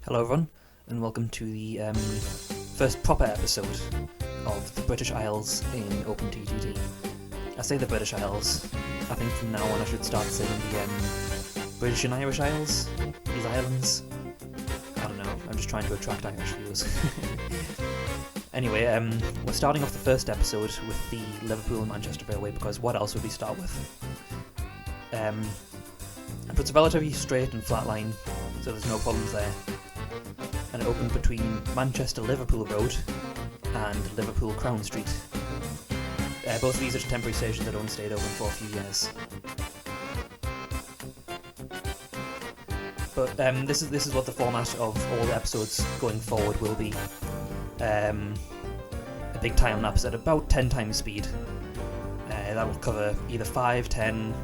Hello everyone, and welcome to the first proper episode of the British Isles in OpenTTD. I say the British Isles. I think from now on I should start saying the British and Irish Isles, these islands. I don't know, I'm just trying to attract Irish viewers. Anyway, we're starting off the first episode with the Liverpool and Manchester Railway, because what else would we start with? But it's a relatively straight and flat line, so there's no problems there. And it opened between Manchester-Liverpool Road and Liverpool Crown Street. Both of these are temporary stations that only stayed open for a few years. But this is what the format of all the episodes going forward will be. A big time lapse at about 10 times speed. That will cover either 5, 10,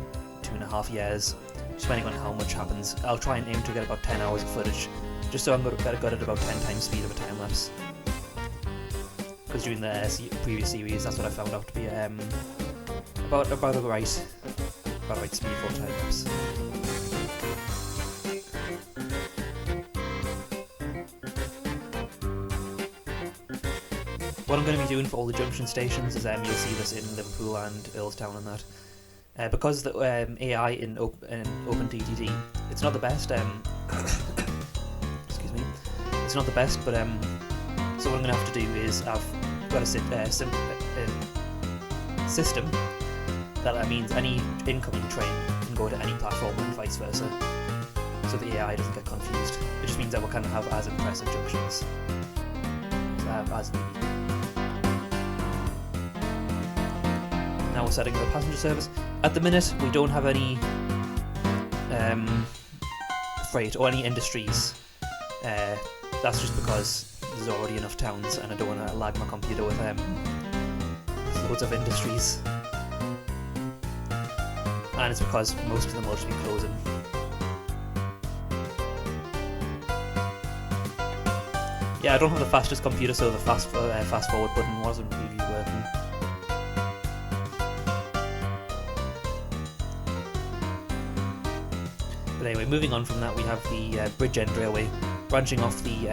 2.5 years, depending on how much happens. I'll try and aim to get about 10 hours of footage, just so I'm good at about 10 times speed of a time lapse. Because during the previous series, that's what I found out to be about the right speed for a time lapse. What I'm going to be doing for all the junction stations is you'll see this in Liverpool and Earlstown and that. Because the AI in OpenTTD, it's not the best. Excuse me, it's not the best. But so what I'm going to have to do is I've got a system that means any incoming train can go to any platform and vice versa, so the AI doesn't get confused. It just means that we'll kind of have as impressive junctions as we need. Now we're setting up a passenger service. At the minute, we don't have any freight or any industries. That's just because there's already enough towns, and I don't want to lag my computer with loads of industries. And it's because most of them will just be closing. Yeah, I don't have the fastest computer, so the fast forward button wasn't really working. But anyway, moving on from that, we have the Bridgend Railway branching off the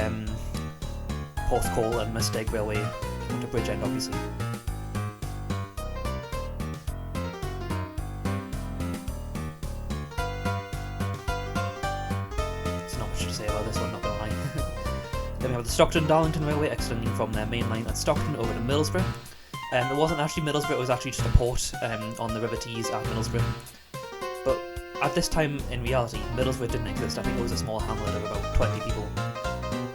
Porthcawl and Mistake Railway to Bridgend, obviously. There's not much to say about this one, not gonna lie. Then we have the Stockton-Darlington Railway extending from their main line at Stockton over to Middlesbrough. It wasn't actually Middlesbrough, it was actually just a port on the River Tees at Middlesbrough. But at this time, in reality, Middlesbrough didn't exist. I think it was a small hamlet of about 20 people.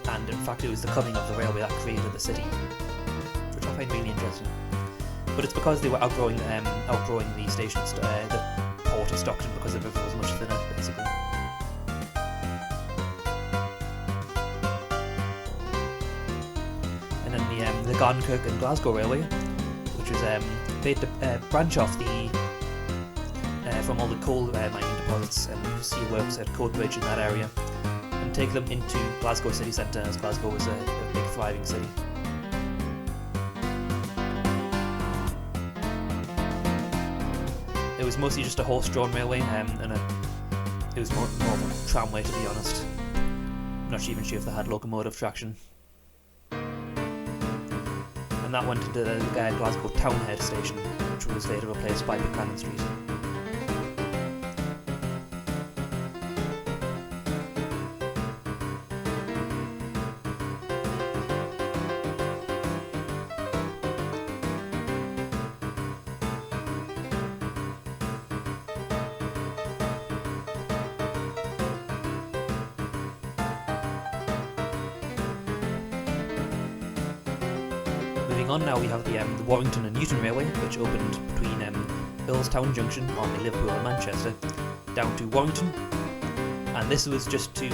And in fact, it was the coming of the railway that created the city, which I find really interesting. But it's because they were outgrowing the stations, the port of Stockton, because the river was much thinner, basically. And then the Gardenkirk and Glasgow Railway, which was made to branch off from all the coal mining deposits and steel works at Coatbridge in that area, and take them into Glasgow city centre, as Glasgow was a big thriving city. It was mostly just a horse-drawn railway, and it was more of a tramway, to be honest. I'm not even sure if they had locomotive traction. And that went into the Glasgow Townhead station, which was later replaced by Buchanan Street. Moving on, now we have the Warrington and Newton Railway, which opened between Earlstown Junction on the Liverpool and Manchester down to Warrington, and this was just to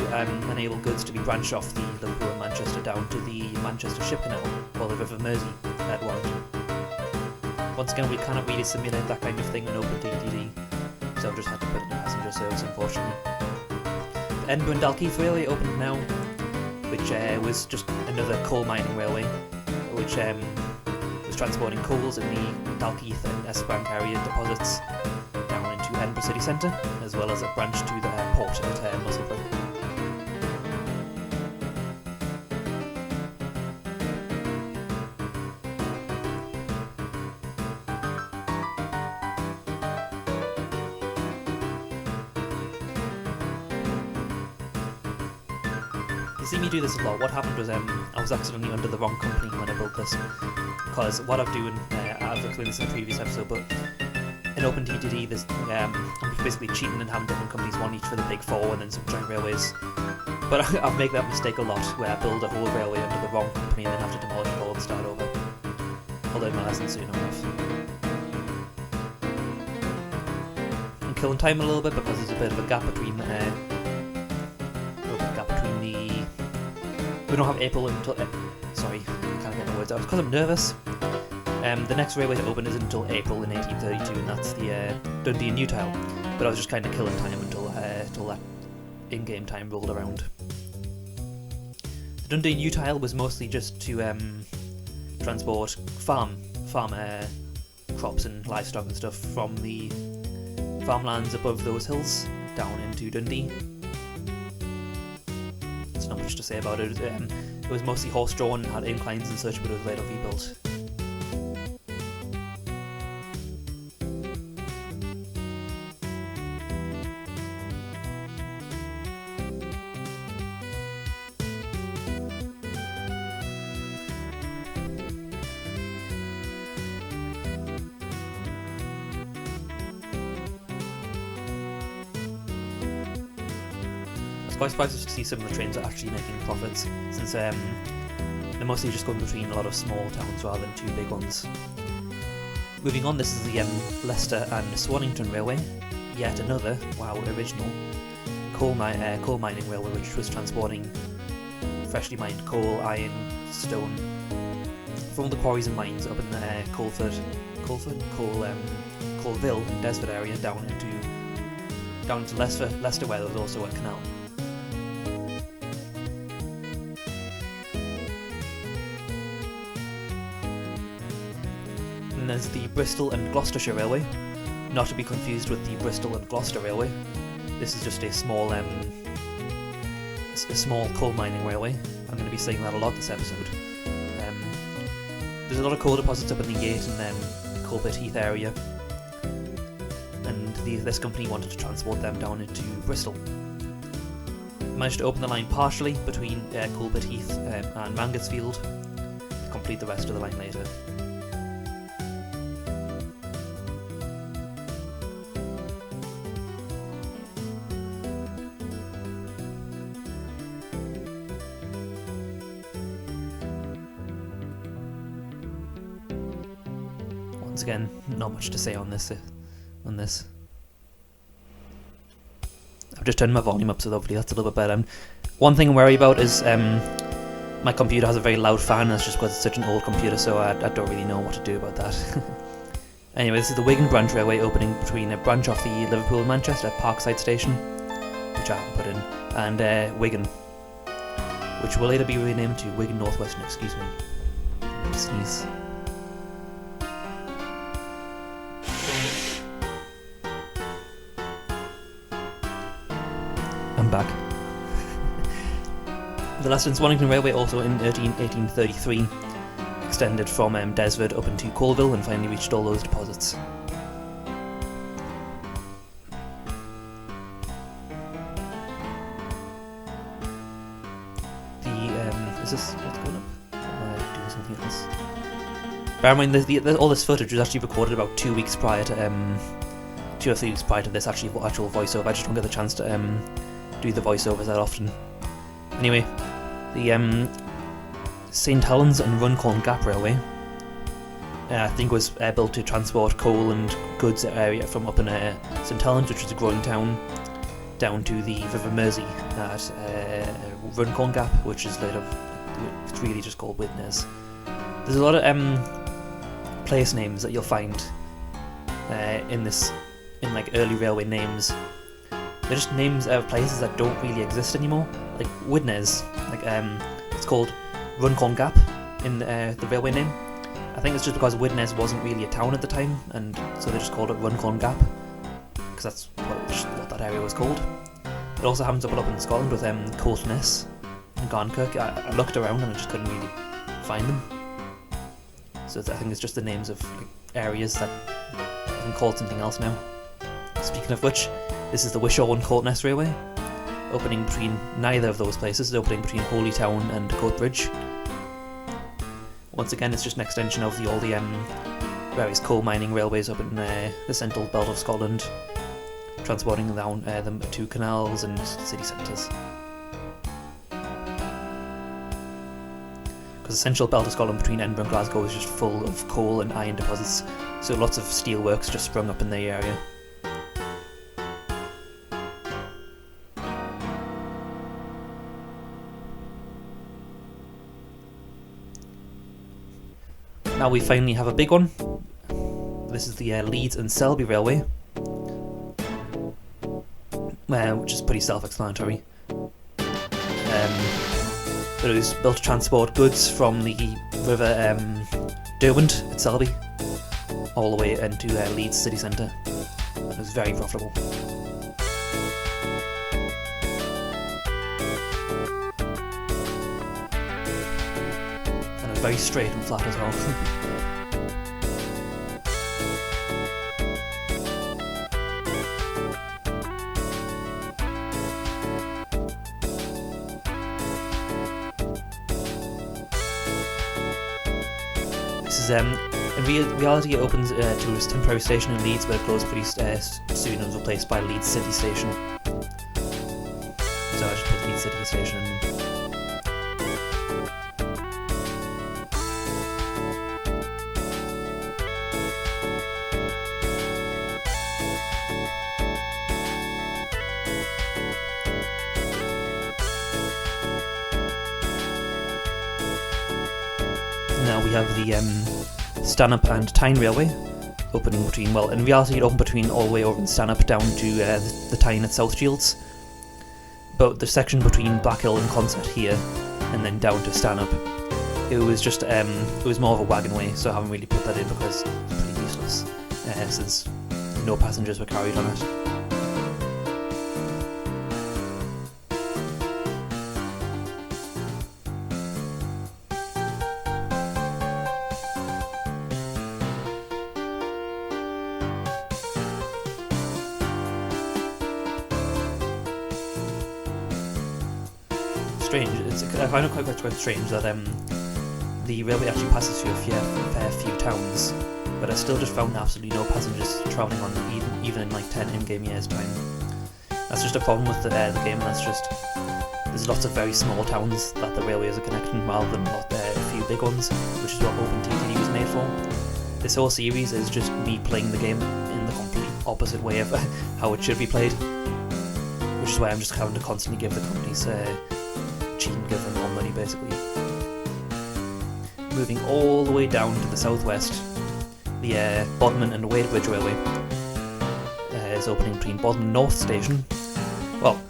enable goods to be branched off the Liverpool and Manchester down to the Manchester Ship Canal, or the River Mersey at Warrington. Once again, we cannot really simulate that kind of thing in OpenTTD, so I've just had to put it in passenger service, unfortunately. The Edinburgh and Dalkeith Railway opened now, which was just another coal mining railway, which was transporting coals in the Dalkeith and Esperank area deposits down into Edinburgh city centre, as well as a branch to the port at Musselburgh. You see me do this a lot. What happened was I was accidentally under the wrong company when I built this, because what I'm doing, I've explained this in a previous episode, but in OpenTTD, there's, I'm basically cheating and having different companies, one each for the big four and then some joint railways. But I've made that mistake a lot, where I build a whole railway under the wrong company and then have to demolish it all and start over. I'll learn my lesson soon enough. I'm killing time a little bit because there's a bit of a gap between we don't have April until... sorry, I can't get my words out. It's because I'm nervous. The next railway to open isn't until April in 1832, and that's the Dundee and Newtile. But I was just kind of killing time until that in-game time rolled around. The Dundee and Newtile was mostly just to transport farm crops and livestock and stuff from the farmlands above those hills down into Dundee. There's not much to say about it. It was mostly horse-drawn, had inclines and such, but it was later rebuilt. Quite surprised to see some of the trains are actually making profits, since they're mostly just going between a lot of small towns rather than two big ones. Moving on, this is the Leicester and Swarmington Railway, yet another, wow, original, coal mining railway, which was transporting freshly mined coal, iron, stone from the quarries and mines up in Colville and Desford area down into Leicester, where there was also a canal. And there's the Bristol and Gloucestershire Railway, not to be confused with the Bristol and Gloucester Railway. This is just a small coal mining railway. I'm going to be saying that a lot this episode. There's a lot of coal deposits up in the Yate and Coalbit Heath area, and this company wanted to transport them down into Bristol. Managed to open the line partially between Coalbit Heath and Mangotsfield, to complete the rest of the line later. Once again, not much to say on this. I've just turned my volume up, so hopefully that's a little bit better. One thing I'm worried about is my computer has a very loud fan. That's just because it's such an old computer, so I don't really know what to do about that. Anyway, this is the Wigan Branch Railway opening between a branch off the Liverpool and Manchester at Parkside Station, which I haven't put in, and Wigan, which will later be renamed to Wigan North Western. Excuse me. Sneeze. I'm back. The Leicester and Swarmington Railway, also in 1833, extended from Desford up into Colville and finally reached all those deposits. Is this what's going up? Or am I doing something else? Bear in mind, all this footage was actually recorded about 2 weeks prior to 2 or 3 weeks prior to this actual voiceover. I just don't get the chance to do the voiceovers that often. Anyway, the St Helens and Runcorn Gap Railway, I think was built to transport coal and goods area from up in St Helens, which is a growing town, down to the River Mersey at Runcorn Gap, which is later, it's really just called Widnes. There's a lot of place names that you'll find in like early railway names. They're just names of places that don't really exist anymore. Like Widnes, like it's called Runcorn Gap in the railway name. I think it's just because Widnes wasn't really a town at the time, and so they just called it Runcorn Gap, because that's what that area was called. It also happens up in Scotland with Coltness and Garnkirk. I looked around and I just couldn't really find them. So I think it's just the names of areas that have been called something else now. Speaking of which, this is the Wishaw and Coltness Railway, opening between neither of those places, opening between Holytown and Coatbridge. Once again, it's just an extension of all the various coal mining railways up in the central belt of Scotland, transporting down them to canals and city centres. Because the central belt of Scotland between Edinburgh and Glasgow is just full of coal and iron deposits, so lots of steelworks just sprung up in the area. Now we finally have a big one. This is the Leeds and Selby Railway, which is pretty self-explanatory. It was built to transport goods from the River Derwent at Selby all the way into Leeds city centre. It was very profitable. And it was very straight and flat as well. In reality, it opens to a temporary station in Leeds, but it closed pretty soon and was replaced by Leeds City Station. So I should put Leeds City Station in. Now we have the Stanhope and Tyne Railway, opening between, well, in reality it opened between all the way over in Stanhope down to the Tyne at South Shields. But the section between Blackhill and Consett here, and then down to Stanhope, it was just, it was more of a wagon way, so I haven't really put that in because it's pretty useless, since no passengers were carried on it. Strange. I find it quite strange that the railway actually passes through a fair few towns, but I still just found absolutely no passengers travelling on it, even in like 10 in-game years' time. That's just a problem with the game, and that's just there's lots of very small towns that the railways are connecting rather than a few big ones, which is what OpenTTD was made for. This whole series is just me playing the game in the complete opposite way of how it should be played, which is why I'm just having to constantly give the companies cheat and give them more money, basically. Moving all the way down to the southwest, the Bodmin and Wadebridge Railway is opening between Bodmin North Station. Well,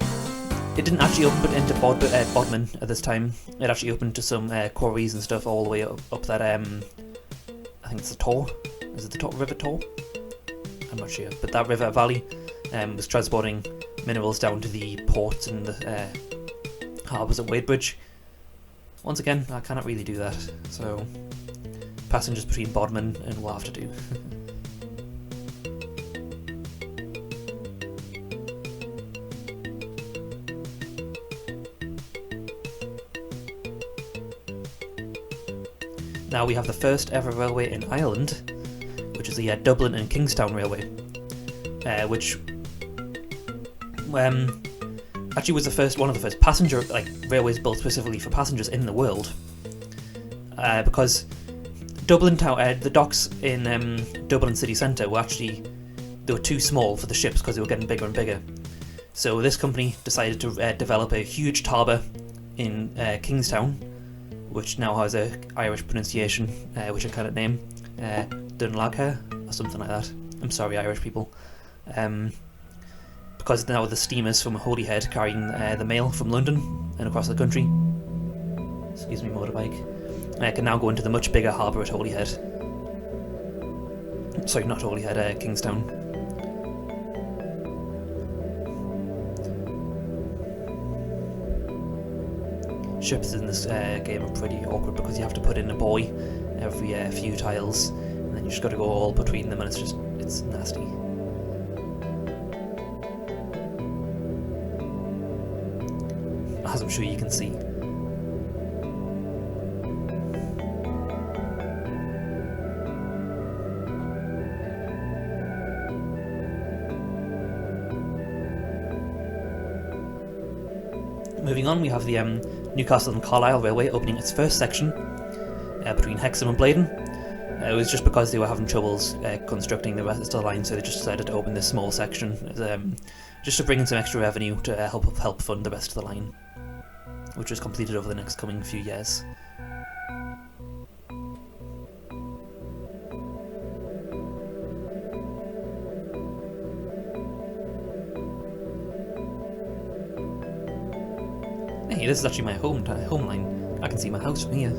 it didn't actually open into Bodmin at this time. It actually opened to some quarries and stuff all the way up that, I think it's the Tor. Is it the River Tor? I'm not sure. But that river valley was transporting minerals down to the ports and the harbours at Wadebridge. Once again, I cannot really do that, so passengers between Bodmin and we'll have to do. Now we have the first ever railway in Ireland, which is the Dublin and Kingstown Railway, which actually was one of the first passenger railways built specifically for passengers in the world, because Dublin town, the docks in Dublin city centre were too small for the ships because they were getting bigger and bigger. So this company decided to develop a huge harbour in Kingstown, which now has a Irish pronunciation, which I cannot name, Dunlagher or something like that. I'm sorry, Irish people. Because now the steamers from Holyhead carrying the mail from London and across the country, excuse me, motorbike, can now go into the much bigger harbour at Holyhead. Sorry, not Holyhead, Kingstown. Ships in this game are pretty awkward because you have to put in a buoy every few tiles, and then you just got to go all between them, and it's nasty. as I'm sure you can see. Moving on, we have the Newcastle and Carlisle Railway opening its first section between Hexham and Blaydon. It was just because they were having troubles constructing the rest of the line, so they just decided to open this small section just to bring in some extra revenue to help fund the rest of the line, which was completed over the next coming few years. Hey, this is actually my home line. I can see my house from here.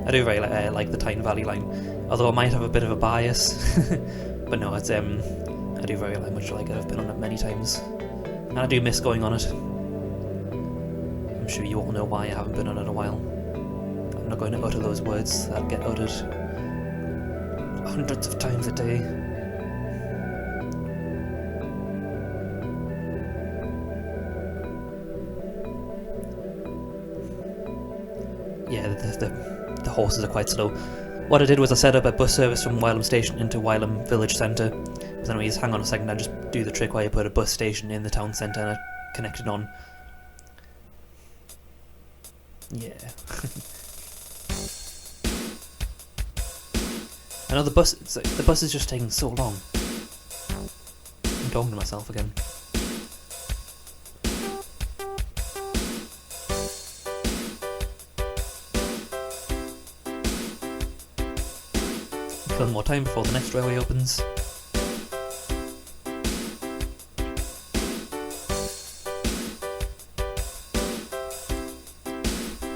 I do very like the Tyne Valley line, although I might have a bit of a bias. But no, it's I do very much like it. I've been on it many times, and I do miss going on it. I'm sure you all know why I haven't been on it in a while. I'm not going to utter those words that get uttered hundreds of times a day. Yeah, the horses are quite slow. What I did was I set up a bus service from Wylam Station into Wylam Village Centre. But then we just hang on a second and just do the trick where you put a bus station in the town centre and connect it on. Yeah. I know the bus is just taking so long. I'm talking to myself again. One more time before the next railway opens.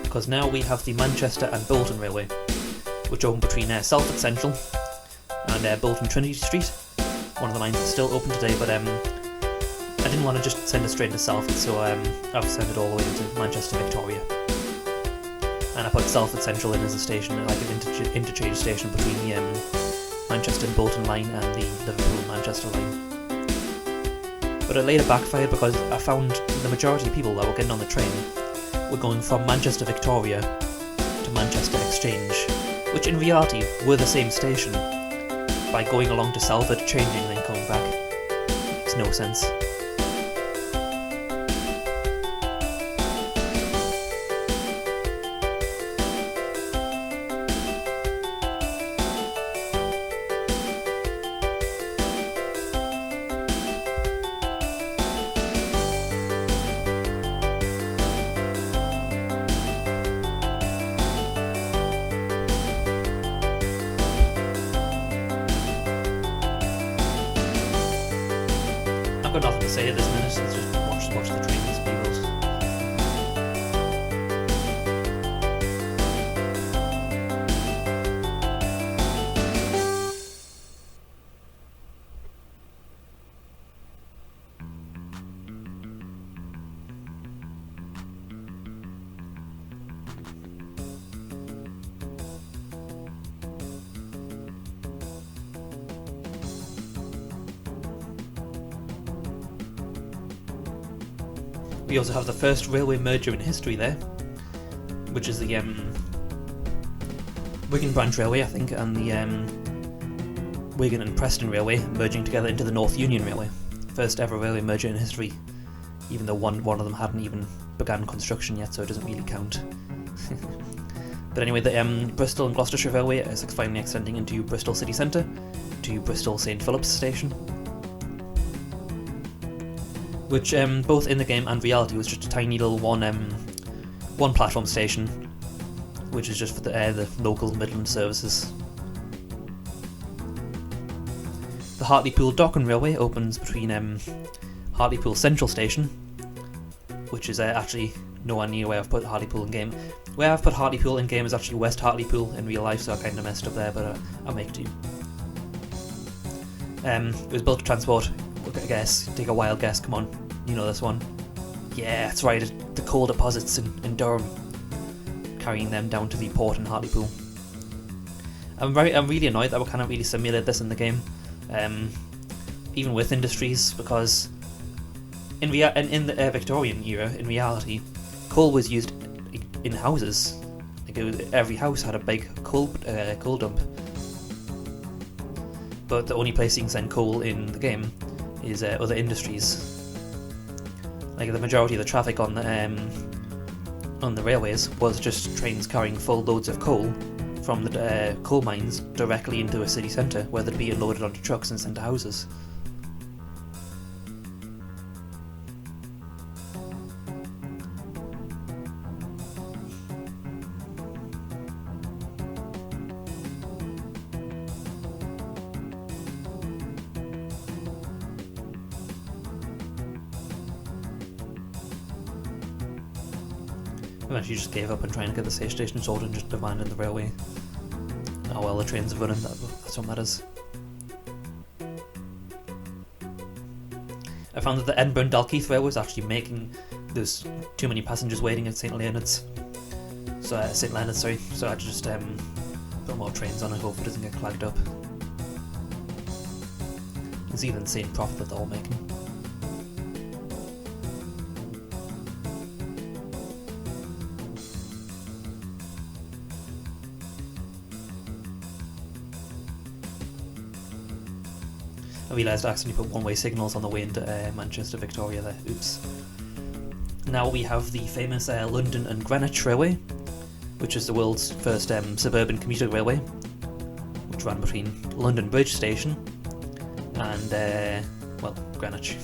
Because now we have the Manchester and Bolton Railway, which open between Salford Central and Bolton Trinity Street. One of the lines is still open today, but I didn't want to just send it straight into Salford, so I've sent it all the way into Manchester Victoria. And I put Salford Central in as a station, like an interchange station between the Manchester and Bolton line and the Liverpool and Manchester line. But it later backfired because I found the majority of people that were getting on the train were going from Manchester Victoria to Manchester Exchange, which in reality were the same station, by going along to Salford, changing and then coming back. Makes no sense. I've got nothing to say at this minute, let's just watch the trains be built. We also have the first railway merger in history there, which is the Wigan Branch Railway, I think, and the Wigan and Preston Railway merging together into the North Union Railway. First ever railway merger in history, even though one of them hadn't even begun construction yet, so it doesn't really count. But anyway, the Bristol and Gloucestershire Railway is finally extending into Bristol City Centre, to Bristol St Philip's Station, which both in the game and reality was just a tiny little one platform station, which is just for the local Midland services. The Hartlepool Dockham Railway opens between Hartlepool Central Station, which is actually nowhere near where I've put Hartlepool in game. Where I've put Hartlepool in game is actually West Hartlepool in real life, so I kind of messed up there, but I'll make do. It was built to transport, I guess, take a wild guess, come on, you know this one. Yeah, that's right, the coal deposits in Durham, carrying them down to the port in Hartlepool. I'm really annoyed that we can't really simulate this in the game. even with industries, because in the Victorian era, in reality, coal was used in houses. Like every house had a big coal dump. But the only place you can send coal in the game is other industries. Like the majority of the traffic on the railways was just trains carrying full loads of coal from the coal mines directly into a city centre, where they'd be unloaded onto trucks and sent to houses. Eventually just gave up on trying to get the station sorted and just abandoned the railway. Oh well, the trains are running, that's what matters. I found that the Edinburgh and Dalkeith Railway was actually there's too many passengers waiting at St Leonard's. So I had to just put more trains on and hope it doesn't get clogged up. You can see the insane profit that they're all making. I realised I accidentally put one-way signals on the way into Manchester Victoria there, oops. Now we have the famous London and Greenwich Railway, which is the world's first suburban commuter railway, which ran between London Bridge Station and, well, Greenwich.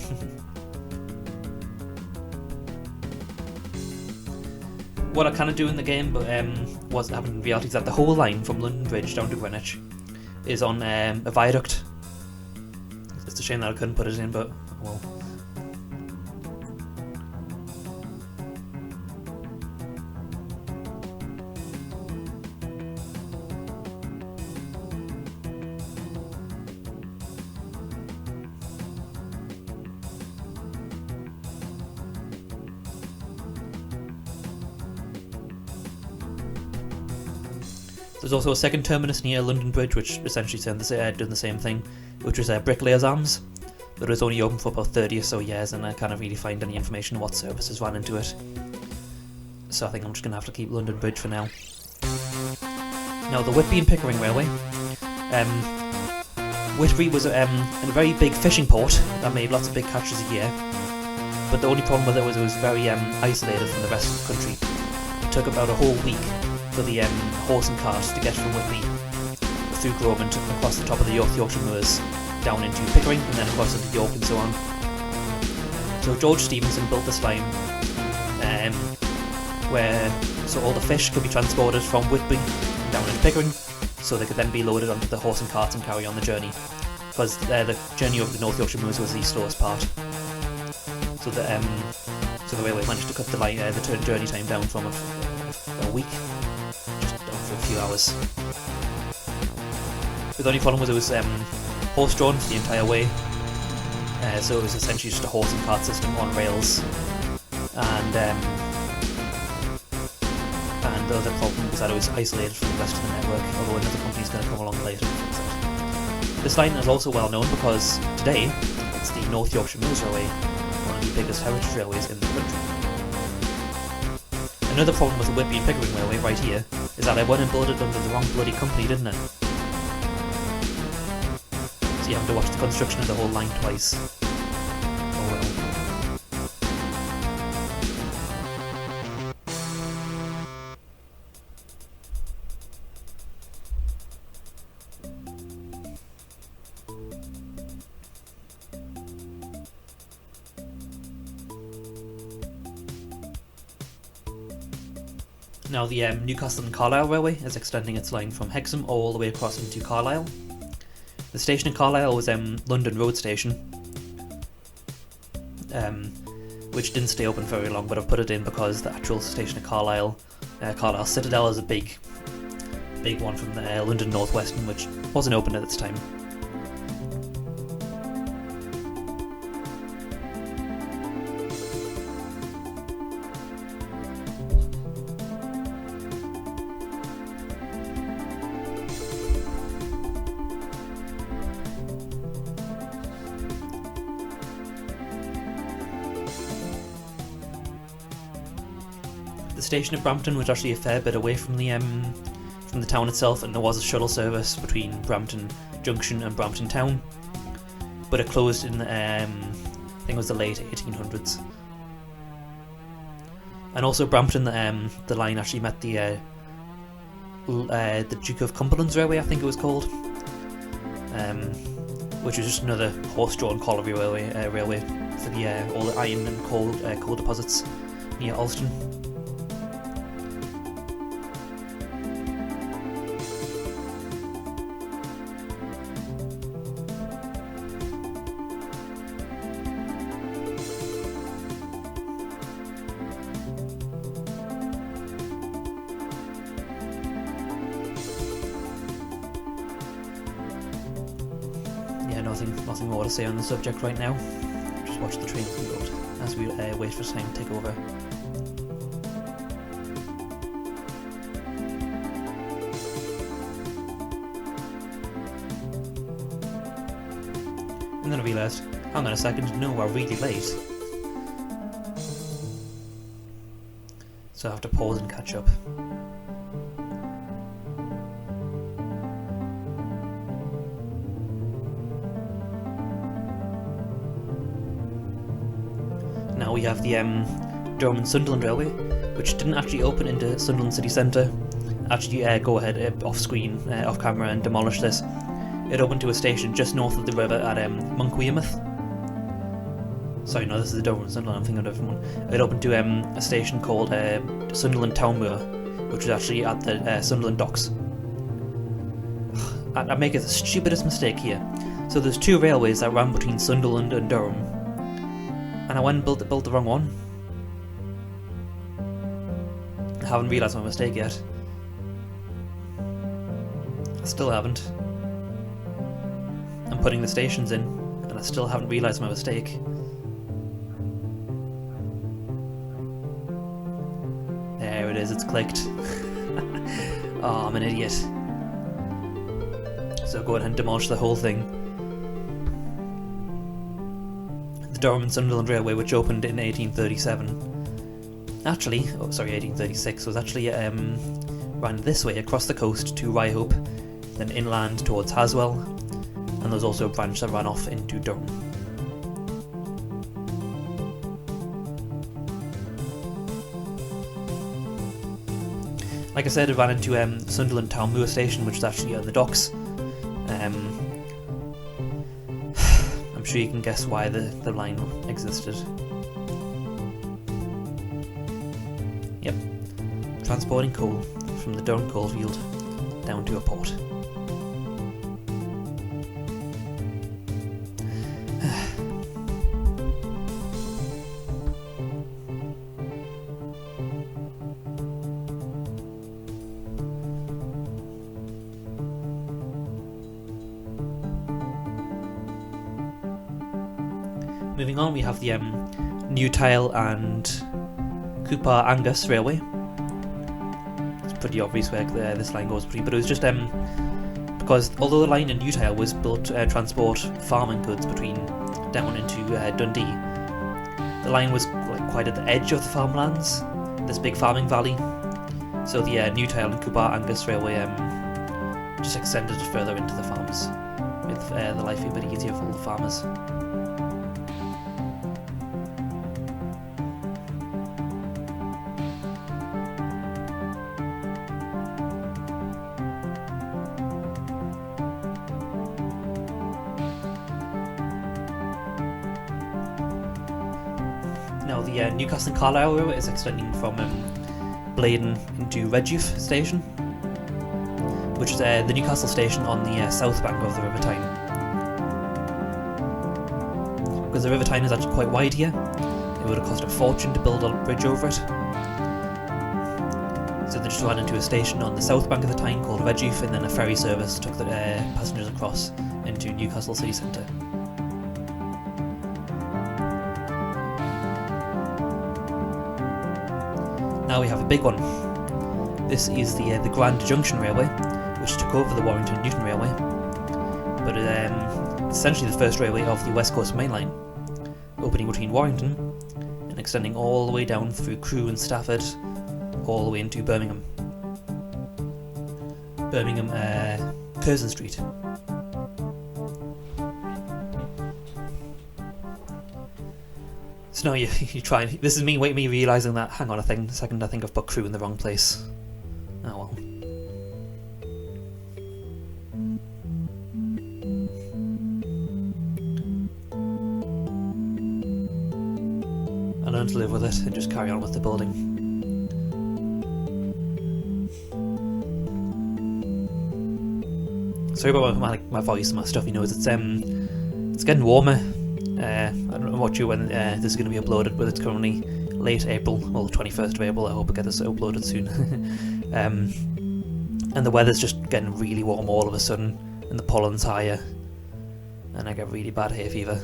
What I kind of do in the game, but wasn't happening in reality, is that the whole line from London Bridge down to Greenwich is on a viaduct. It's a shame that I couldn't put it in, but well. There's also a second terminus near London Bridge, which essentially doing the same thing, which was Bricklayers Arms, but it was only open for about 30 or so years, and I can't really find any information on what services ran into it. So I think I'm just going to have to keep London Bridge for now. Now, the Whitby and Pickering Railway. Whitby was a very big fishing port that made lots of big catches a year, but the only problem with it was very isolated from the rest of the country. It took about a whole week for the horse and cart to get from Whitby through Grove and across the top of the Yorkshire moors down into Pickering and then across into York and so on. So George Stephenson built this line so all the fish could be transported from Whitby down into Pickering, so they could then be loaded onto the horse and carts and carry on the journey, because the journey over the North Yorkshire moors was the slowest part. So the railway managed to cut the journey time down from a week just down for a few hours. But the only problem was it was horse-drawn for the entire way, so it was essentially just a horse and cart system on rails, and the other problem was that it was isolated from the rest of the network, although another company is going to come along later and fix it. This line is also well known because today it's the North Yorkshire Moors Railway, one of the biggest heritage railways in the country. Another problem with the Whitby and Pickering Railway right here is that I went and built it under the wrong bloody company, didn't it? So you have to watch the construction of the whole line twice. Oh well. Now the Newcastle and Carlisle Railway is extending its line from Hexham all the way across into Carlisle. The station in Carlisle was London Road Station, which didn't stay open very long, but I've put it in because the actual station at Carlisle Citadel, is a big one from the London North Western, which wasn't open at its time. The station at Brampton was actually a fair bit away from the town itself, and there was a shuttle service between Brampton Junction and Brampton town, but it closed in I think it was the late 1800s. And also Brampton, the line actually met the Duke of Cumberland's Railway, I think it was called, which was just another horse-drawn colliery railway for all the iron and coal deposits near Ulster. Nothing more to say on the subject right now. Just watch the trains unload as we wait for time to take over. And then I realised, hang on a second, no, we're really late. So I have to pause and catch up. Now we have the Durham and Sunderland Railway, which didn't actually open into Sunderland city centre. Actually, go ahead off screen, off camera, and demolish this. It opened to a station just north of the river at Monk-Wearmouth. Sorry, no, this is the Durham and Sunderland, I'm thinking of a different one. It opened to a station called Sunderland Town Moor, which was actually at the Sunderland docks. I make the stupidest mistake here. So there's two railways that ran between Sunderland and Durham, and I went and built the wrong one. I haven't realised my mistake yet. I still haven't. I'm putting the stations in, and I still haven't realised my mistake. There it is, it's clicked. Oh, I'm an idiot. So go ahead and demolish the whole thing. Durham and Sunderland Railway, which opened in 1837. Actually, 1836, was actually ran this way across the coast to Ryhope, then inland towards Haswell, and there was also a branch that ran off into Durham. Like I said, it ran into Sunderland Town Moor Station, which is actually on the docks. I'm sure you can guess why the line existed. Yep, transporting coal from the Durham coalfield down to a port. Moving on, we have the Newtile and Cooper Angus Railway. It's pretty obvious where this line goes, but it was just because although the line in Newtile was built to transport farming goods between down into Dundee, the line was quite at the edge of the farmlands, this big farming valley. So the Newtile and Cooper Angus Railway just extended further into the farms, with the life a bit easier for all the farmers. Now the Newcastle and Carlisle Railway is extending from Bladen into Redyouth Station, which is the Newcastle station on the south bank of the River Tyne. Because the River Tyne is actually quite wide here, it would have cost a fortune to build a bridge over it. So they just ran into a station on the south bank of the Tyne called Redyouth, and then a ferry service took the passengers across into Newcastle city centre. Now we have a big one. This is the Grand Junction Railway, which took over the Warrington and Newton Railway, but it's essentially the first railway of the West Coast Main Line, opening between Warrington and extending all the way down through Crewe and Stafford all the way into Birmingham. Curzon Street. So now you try. This is me realising that. Hang on a second. I think I've put crew in the wrong place. Oh well. I learned to live with it and just carry on with the building. Sorry about my voice and my stuffy nose. It's getting warmer. I don't know about you when this is going to be uploaded, but it's currently late April, well, the 21st of April. I hope I get this uploaded soon. And the weather's just getting really warm all of a sudden, and the pollen's higher, and I get really bad hay fever.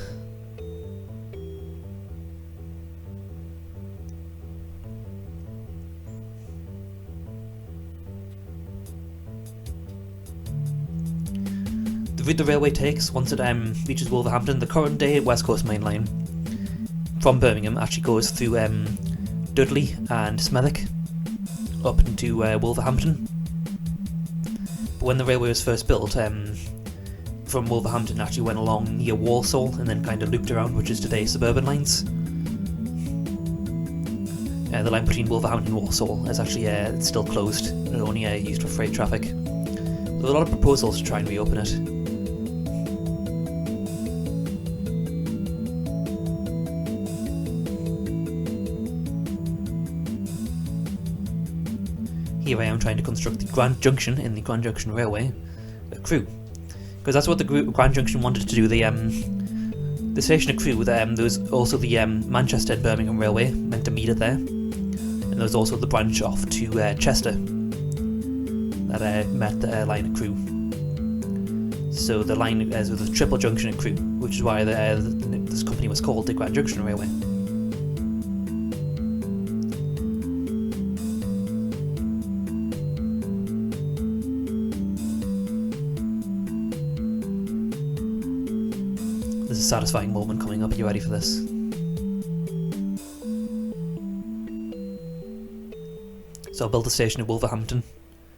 The route the railway takes once it reaches Wolverhampton, the current day West Coast Main Line from Birmingham actually goes through Dudley and Smethwick up into Wolverhampton. But when the railway was first built, from Wolverhampton actually went along near Walsall and then kind of looped around, which is today's suburban lines. The line between Wolverhampton and Walsall is actually still closed and only used for freight traffic. There were a lot of proposals to try and reopen it. Here I am trying to construct the Grand Junction in the Grand Junction Railway, a Crewe, because that's what the Grand Junction wanted to do. The station at Crewe, there was also the Manchester and Birmingham Railway meant to meet it there, and there was also the branch off to Chester that met the line at Crewe. So the line was a triple junction at Crewe, which is why this company was called the Grand Junction Railway. There's a satisfying moment coming up. Are you ready for this? So I'll build the station at Wolverhampton,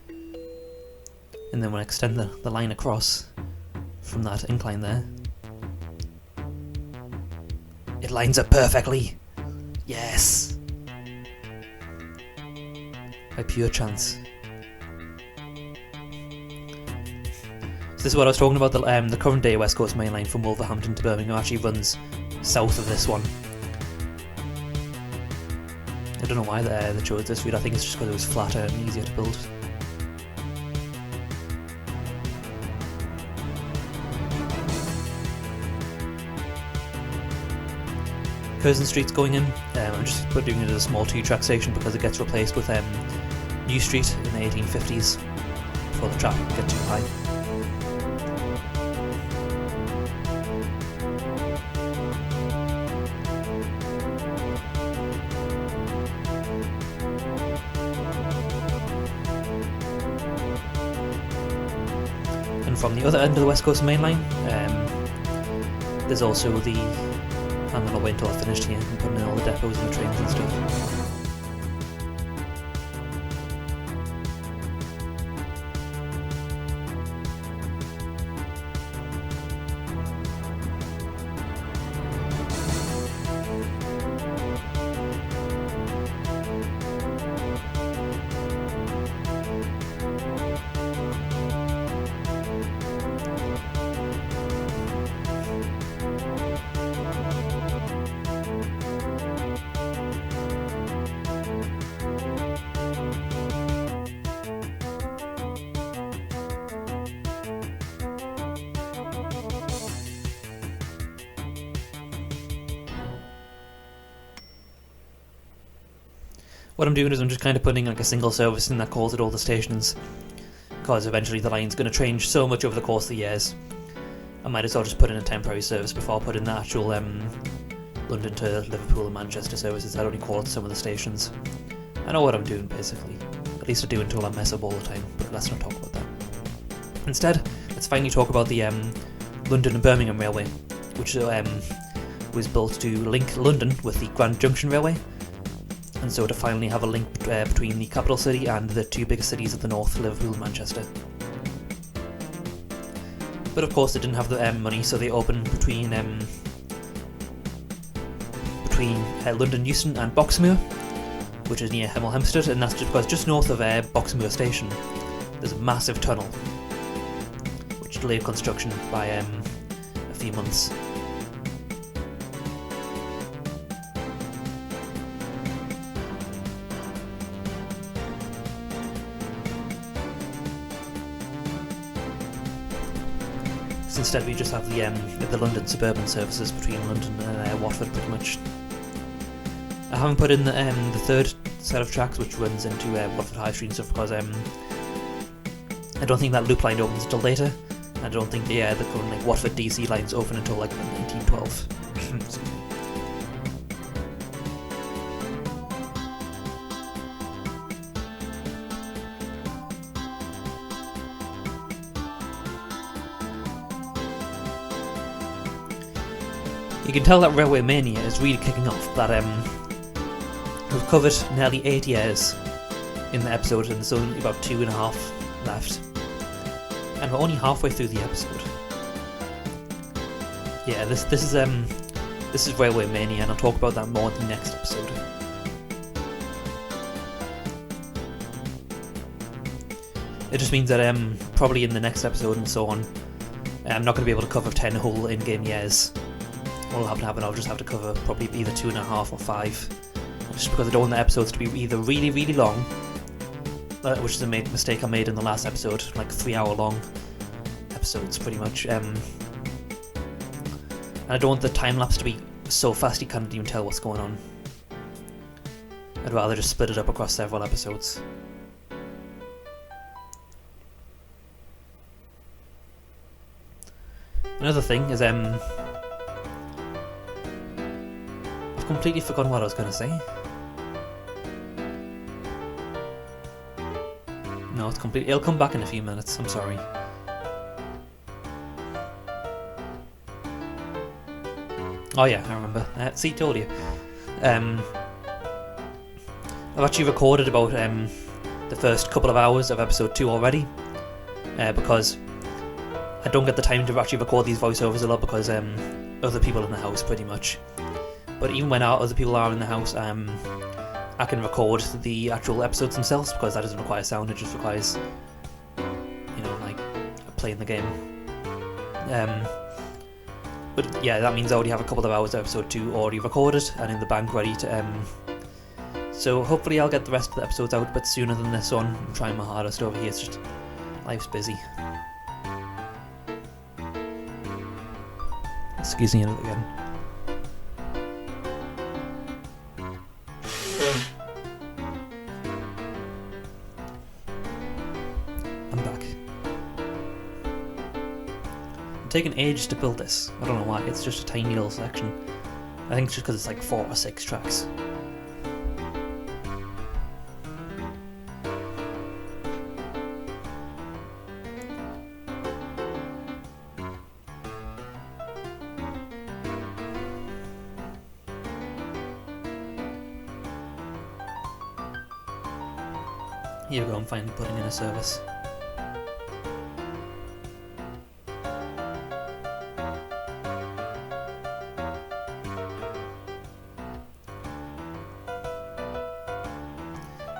and then we'll extend the line across from that incline there. It lines up perfectly! Yes! By pure chance. So this is what I was talking about. The current day West Coast Main Line from Wolverhampton to Birmingham actually runs south of this one. I don't know why they chose this route. I think it's just because it was flatter and easier to build. Curzon Street's going in. I'm just doing it as a small 2-track section because it gets replaced with New Street in the 1850s before the traffic gets too high. From the other end of the West Coast Main Line, there's also the... I'm going to wait until I've finished here and put in all the depots and the trains and stuff. What I'm doing is I'm just kind of putting like a single service in that calls at all the stations, because eventually the line's going to change so much over the course of the years. I might as well just put in a temporary service before I put in the actual London to Liverpool and Manchester services. I'd only call it some of the stations. I know what I'm doing basically. At least I do until I mess up all the time, but let's not talk about that. Instead, let's finally talk about the London and Birmingham Railway, which was built to link London with the Grand Junction Railway. and so to finally have a link between the capital city and the two biggest cities of the north, Liverpool and Manchester. But of course they didn't have the money, so they opened between London Euston and Boxmoor, which is near Hemel Hempstead, and that's just because just north of Boxmoor Station there's a massive tunnel which delayed construction by a few months. So instead we just have the London suburban services between London and Watford pretty much. I haven't put in the third set of tracks which runs into Watford High Street and stuff because I don't think that loop line opens until later. I don't think the current Watford DC lines open until 1912. You can tell that Railway Mania is really kicking off, that we've covered nearly 8 years in the episode and there's only about 2.5 left. And we're only halfway through the episode. Yeah, this is Railway Mania, and I'll talk about that more in the next episode. It just means that probably in the next episode and so on, I'm not going to be able to cover 10 whole in-game years. What will happen, I'll just have to cover probably either 2.5 or 5. Just because I don't want the episodes to be either really, really long, which is a mistake I made in the last episode, 3-hour long episodes pretty much. And I don't want the time lapse to be so fast you can't even tell what's going on. I'd rather just split it up across several episodes. Another thing is I've completely forgotten what I was going to say. No, it's completely. It'll come back in a few minutes. I'm sorry. Oh yeah, I remember. See, told you. I've actually recorded about the first couple of hours of episode 2 already, because I don't get the time to actually record these voiceovers a lot because other people in the house pretty much. But even when other people are in the house, I can record the actual episodes themselves because that doesn't require sound, it just requires, playing the game. But yeah, that means I already have a couple of hours of episode 2 already recorded and in the bank ready to so hopefully I'll get the rest of the episodes out a bit sooner than this one. I'm trying my hardest over here, it's just life's busy. Excuse me again. Taken ages to build this. I don't know why, it's just a tiny little section. I think it's just because it's 4 or 6 tracks. Here we go, I'm finally putting in a service.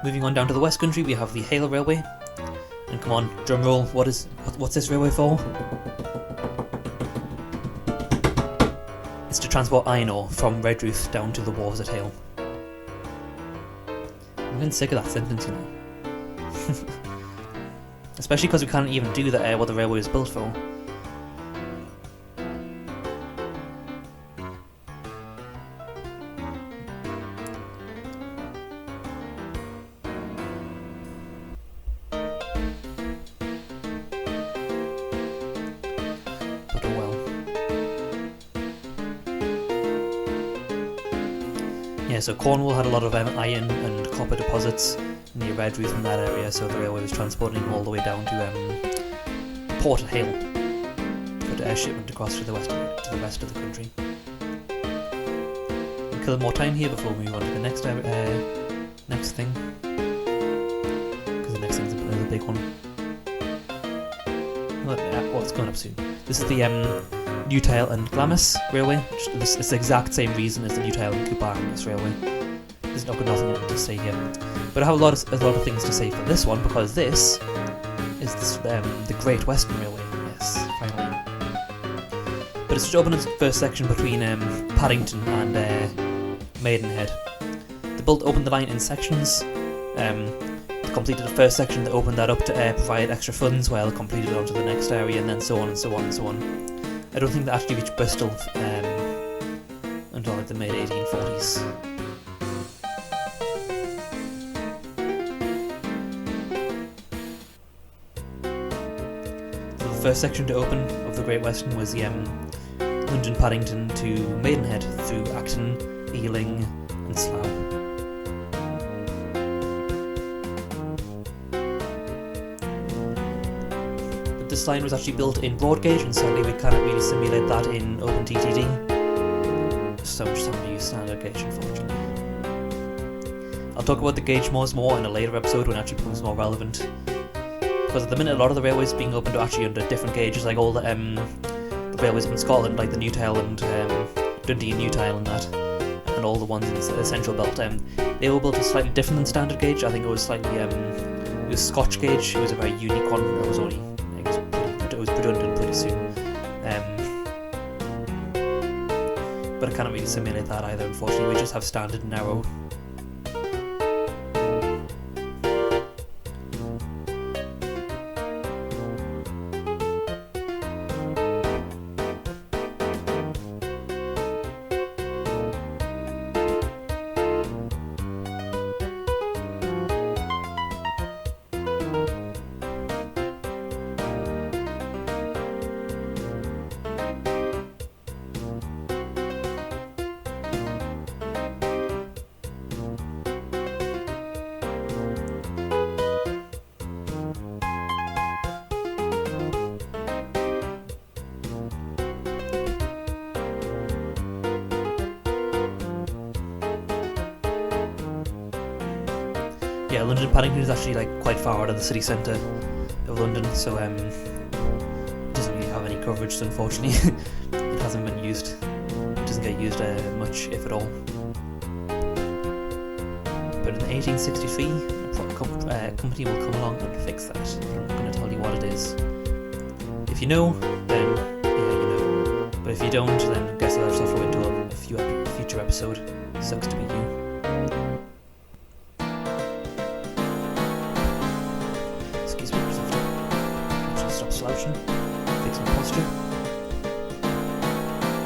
Moving on down to the West Country, we have the Helens Railway. And come on, drum roll, what's this railway for? It's to transport iron ore from Redruth down to the wharves at Hale. I'm getting sick of that sentence, Especially because we can't even do what the railway was built for. So Cornwall had a lot of iron and copper deposits near Redruth in that area, so the railway was transporting all the way down to Port of Hale for shipment across to the rest of the country. We'll kill more time here before we move on to the next next thing, because the next thing's another big one. Well, it's coming up soon. This is the Newtile and Glamis Railway. It's the exact same reason as the Newtile and Cooper Railway. There's not got nothing to say here, but I have a lot of things to say for this one, because this is the Great Western Railway. Yes, finally. But it's just opened its first section between Paddington and Maidenhead. They opened the line in sections. They completed the first section, they opened that up to provide extra funds, while they completed it onto the next area, and then so on and so on and so on. I don't think they actually reached Bristol until like the mid 1840s. So the first section to open of the Great Western was the London Paddington to Maidenhead through Acton, Ealing and Slough. But this line was actually built in broad gauge, and sadly we can't really simulate that in OpenTTD. So we're just having to use standard gauge, unfortunately. I'll talk about the gauge modes more in a later episode when it actually becomes more relevant. Because at the minute a lot of the railways being opened are actually under different gauges, like all the railways in Scotland, like the Newtile and Dundee and Newtile and that, and all the ones in the Central Belt. They were built to slightly different than standard gauge. I think it was slightly it was Scotch gauge. It was a very unique one. It was only it was redundant pretty soon. But I can't really simulate that either, unfortunately. We just have standard and narrow. Yeah, London Paddington is actually like quite far out of the city centre of London, so it doesn't really have any coverage, so unfortunately it hasn't been used. It doesn't get used much, if at all. But in 1863, a company will come along and fix that. I'm not going to tell you what it is. If you know, then yeah, you know. But if you don't, then I guess I'll have to wait until a future episode. Sucks to be you.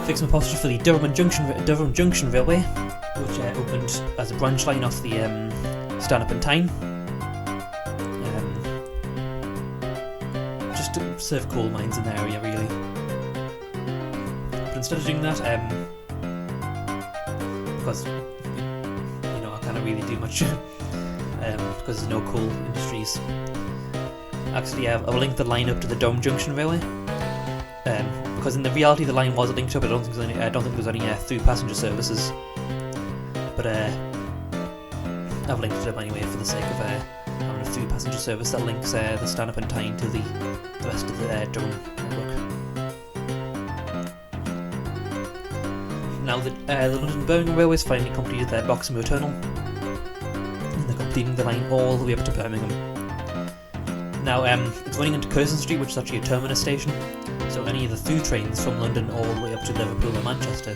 Fix my posture for the Durham Junction Railway, which opened as a branch line off the Stanhope and Tyne, just to serve coal mines in the area, really. But instead of doing that, because I can't really do much because there's no coal industries. Actually, I've linked the line up to the Durham Junction Railway. Because in the reality the line was linked up. I don't think there's any through passenger services, but I've linked it up anyway for the sake of having a through passenger service that links the Stanhope and Tyne to the rest of the Durham network. Now the London Birmingham Railways finally completed their Boxmoor Tunnel, and they're completing the line all the way up to Birmingham. Now it's running into Curzon Street, which is actually a terminus station. So any of the through trains from London all the way up to Liverpool and Manchester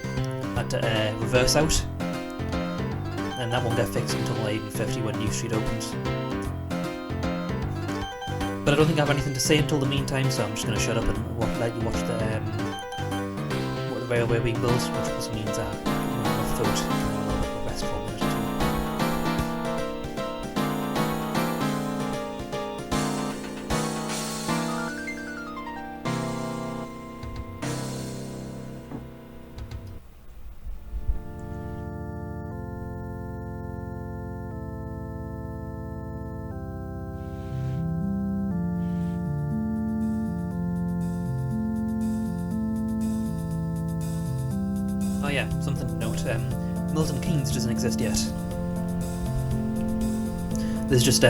had to reverse out, and that won't get fixed until 1850 when New Street opens. But I don't think I have anything to say until the meantime, so I'm just going to shut up and let you watch the railway being built, which also means I'll throw it a little bit of rest for a minute or two. Oh yeah, something to note, Milton Keynes doesn't exist yet. There's just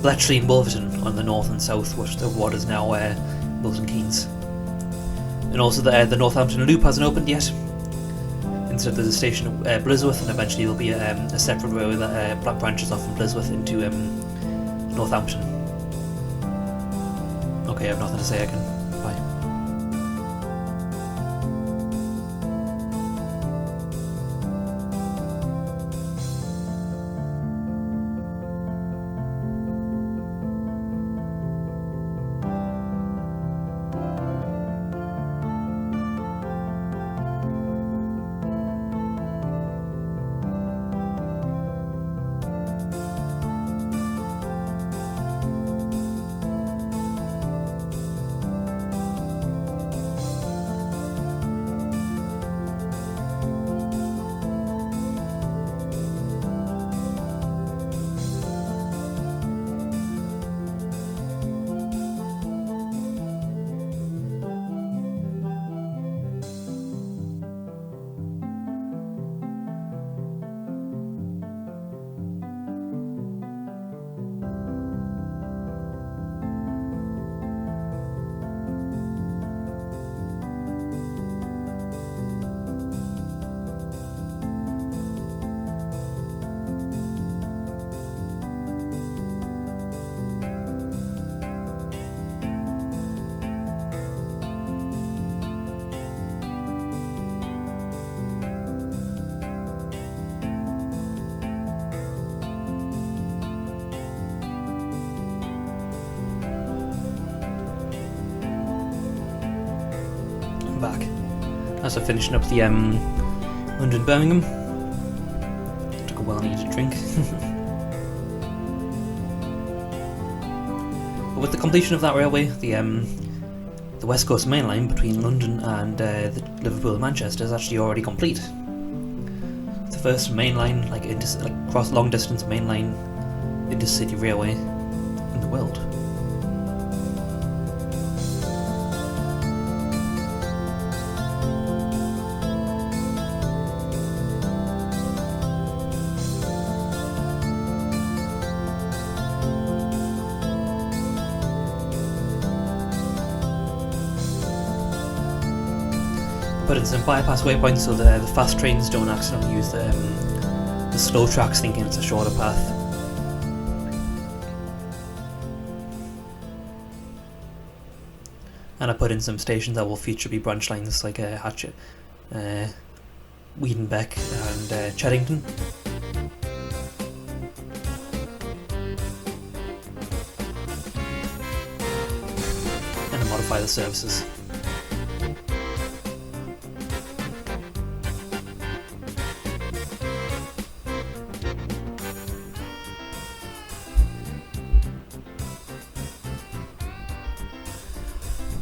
Bletchley and Wolverton on the north and south of what is now Milton Keynes. And also the Northampton Loop hasn't opened yet. Instead there's a station at Blisworth, and eventually there'll be a separate railway that branches off from Blisworth into Northampton. Okay, I have nothing to say again. Bye. Back. As I'm finishing up the London Birmingham. Took a well needed drink. But with the completion of that railway, the West Coast Main Line between London and the Liverpool and Manchester is actually already complete. It's the first mainline, cross long distance mainline intercity railway in the world. Put in some bypass waypoints so that the fast trains don't accidentally use the slow tracks thinking it's a shorter path. And I put in some stations that will feature be branch lines like Hatchet, Wiedenbeck and Cheddington. And I modify the services.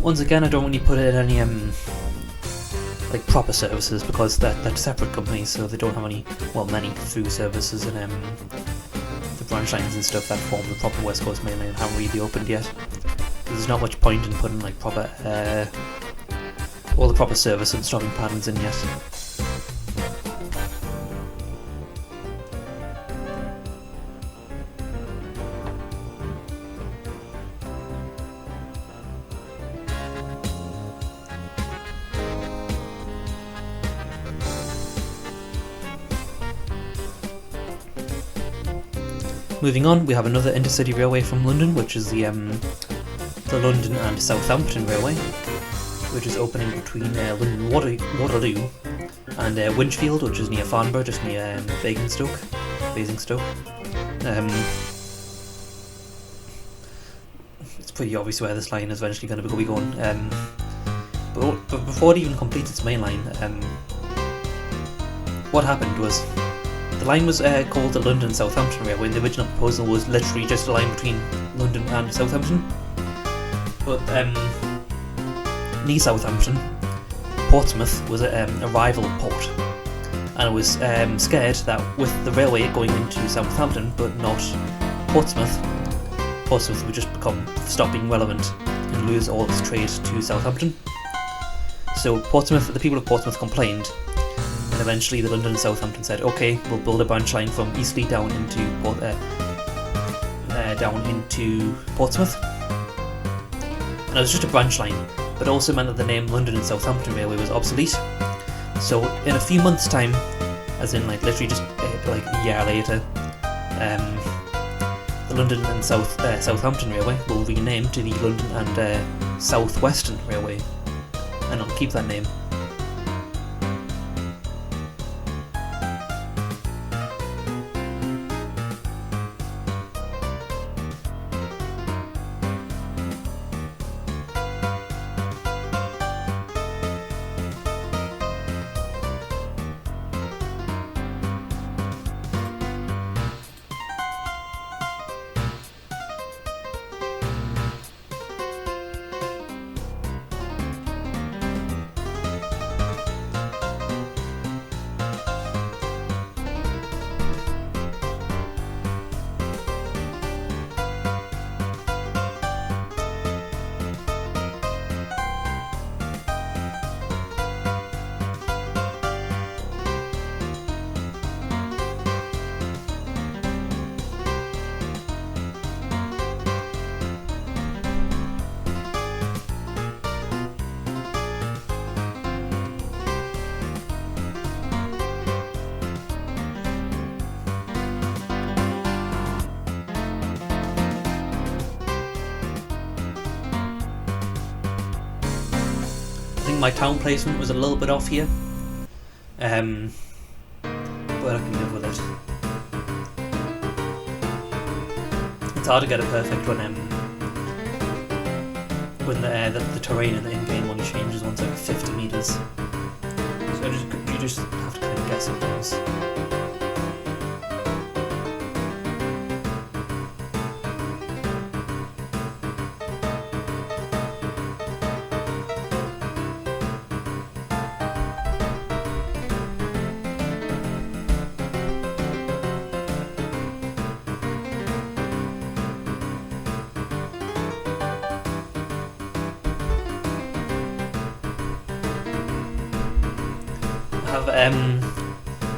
Once again, I don't really put in any proper services because they're separate companies, so they don't have many through services, and the branch lines and stuff that form the proper West Coast Main Line haven't really opened yet. There's not much point in putting proper all the proper service and stopping patterns in yet. Moving on, we have another intercity railway from London, which is the London and Southampton Railway, which is opening between London Waterloo and Winchfield, which is near Farnborough, just near Basingstoke. It's pretty obvious where this line is eventually going to be going. But before it even completes its main line, what happened was the line was called the London Southampton Railway, and the original proposal was literally just a line between London and Southampton. But near Southampton, Portsmouth was a rival port, and it was scared that with the railway going into Southampton but not Portsmouth would just stop being relevant and lose all its trade to Southampton. So the people of Portsmouth complained, and eventually the London and Southampton said, okay, we'll build a branch line from Eastleigh down into down into Portsmouth, and it was just a branch line, but also meant that the name London and Southampton Railway was obsolete. So in a few months' time, as in like literally just like a year later, the London and Southampton Railway will rename to the London and South Western Railway, and I'll keep that name. My town placement was a little bit off here, but I can live with it. It's hard to get it perfect when the terrain in the in-game only changes once every 50 meters. So you just have to kind of guess sometimes.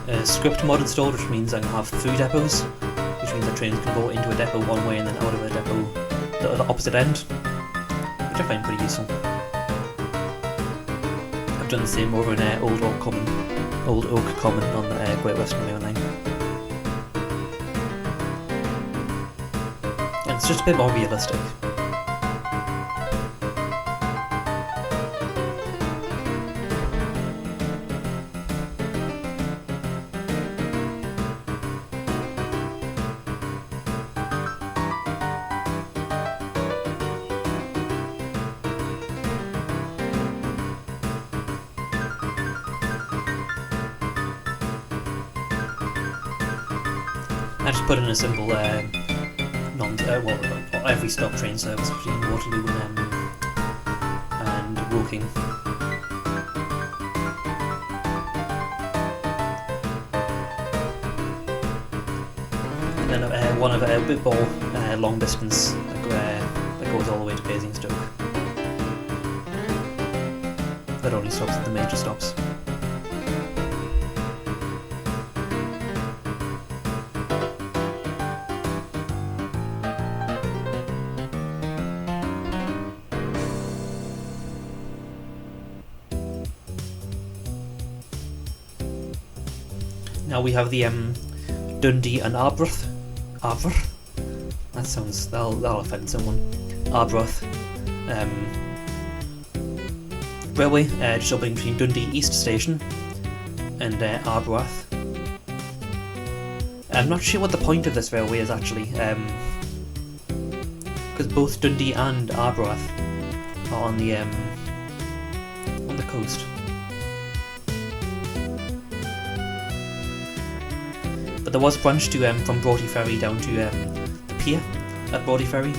A script mod installed, which means I can have 3 depots, which means that trains can go into a depot one way and then out of a depot the opposite end, which I find pretty useful. I've done the same over in Old Oak Common on the Great Western Railway line. And it's just a bit more realistic. I just put in a simple every stop train service between Waterloo and Woking. And then one of a bit more long distance that goes all the way to Basingstoke. That only stops at the major stops. Now we have the Dundee and Arbroath. That'll offend someone. Arbroath Railway, just opening between Dundee East Station and Arbroath. I'm not sure what the point of this railway is actually, because both Dundee and Arbroath are on the coast. But there was a branch to from Broughty Ferry down to the pier at Broughty Ferry,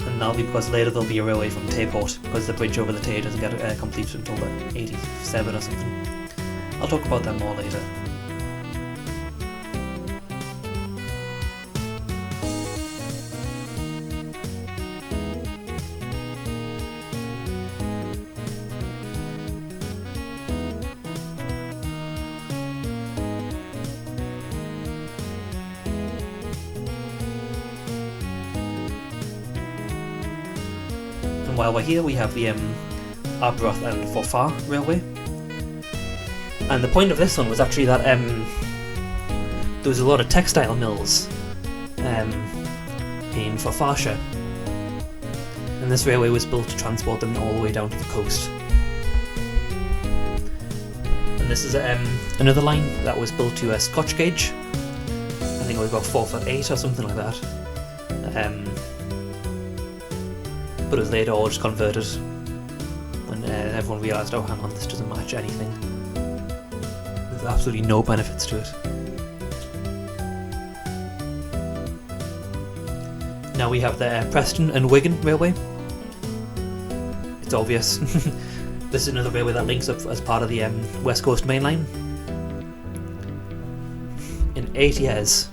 and that'll be because later there'll be a railway from Tayport, because the bridge over the Tay doesn't get completed until the 87 or something. I'll talk about that more later. And while we're here, we have the Arbroath and Forfar Railway. And the point of this one was actually that there was a lot of textile mills in Forfarshire, and this railway was built to transport them all the way down to the coast. And this is another line that was built to a Scotch gauge. I think it was about 4'8" or something like that. But it was later all just converted when everyone realised, oh hang on, this doesn't match anything. There's absolutely no benefits to it. Now we have the Preston and Wigan Railway. It's obvious. This is another railway that links up as part of the West Coast Main Line. In 10 years,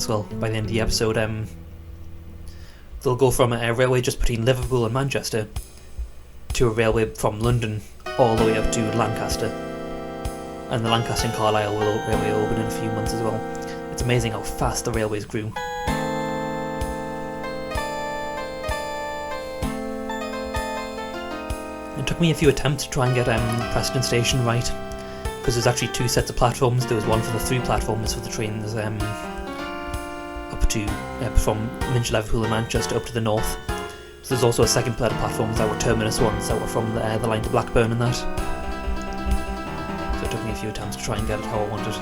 well, by the end of the episode, they'll go from a railway just between Liverpool and Manchester to a railway from London all the way up to Lancaster. And the Lancaster and Carlisle railway will open in a few months as well. It's amazing how fast the railways grew. It took me a few attempts to try and get Preston Station right, because there's actually two sets of platforms. There was one for the 3 platforms for the trains up to from Liverpool and Manchester up to the north. So there's also a second set of platforms that were terminus ones that were from the line to Blackburn and that. So it took me a few attempts to try and get it how I wanted.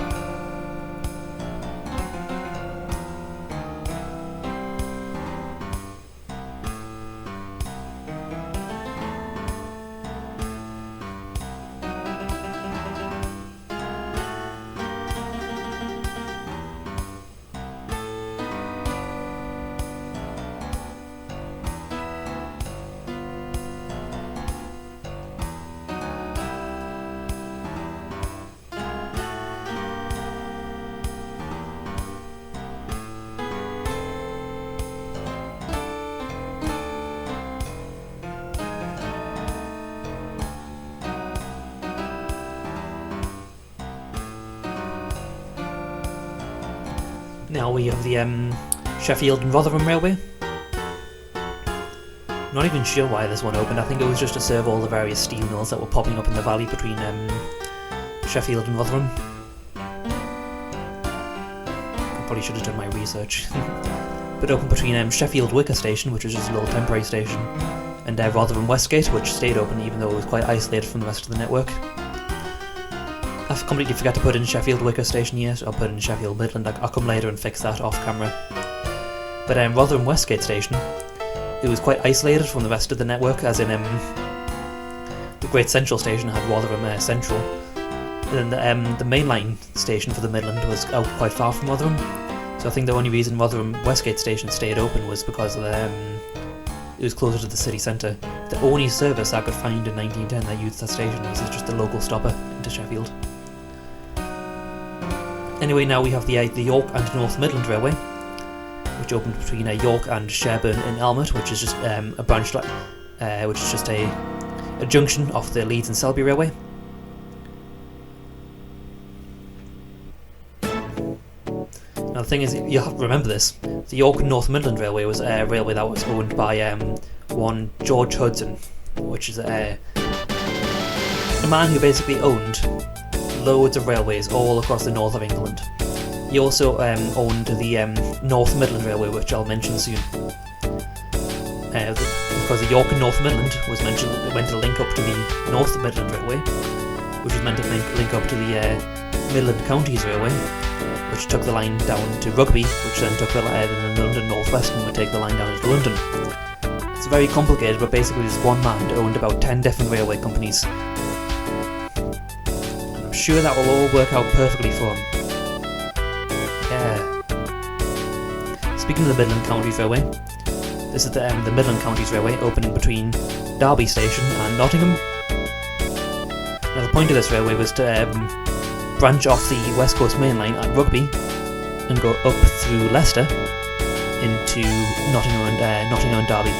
Now we have the Sheffield and Rotherham Railway. I'm not even sure why this one opened. I think it was just to serve all the various steel mills that were popping up in the valley between Sheffield and Rotherham. I probably should have done my research. But open between Sheffield Wicker Station, which was just a little temporary station, and Rotherham Westgate, which stayed open even though it was quite isolated from the rest of the network. I've completely forgot to put in Sheffield Wicker Station yet. I'll put in Sheffield Midland. I'll come later and fix that off camera. But Rotherham Westgate Station, it was quite isolated from the rest of the network, as in the Great Central Station had Rotherham Central. And then the mainline station for the Midland was out quite far from Rotherham. So I think the only reason Rotherham Westgate Station stayed open was because of it was closer to the city centre. The only service I could find in 1910 that used that station was just a local stopper into Sheffield. Anyway, now we have the York and North Midland Railway, which opened between York and Sherburn in Elmet, which is just a branch line, which is just a junction off the Leeds and Selby Railway. Now the thing is, you have to remember this: the York and North Midland Railway was a railway that was owned by one George Hudson, which is a man who basically owned loads of railways all across the north of England. He also owned the North Midland Railway, which I'll mention soon. Because the York and North Midland was meant to link up to the North Midland Railway, which was meant to link up to the Midland Counties Railway, which took the line down to Rugby, which then took the London North Western would take the line down to London. It's very complicated, but basically this one man owned about 10 different railway companies. Sure that will all work out perfectly for him. Yeah. Speaking of the Midland Counties Railway, this is the Midland Counties Railway opening between Derby Station and Nottingham. Now the point of this railway was to branch off the West Coast Main Line at Rugby and go up through Leicester into Nottingham and Derby.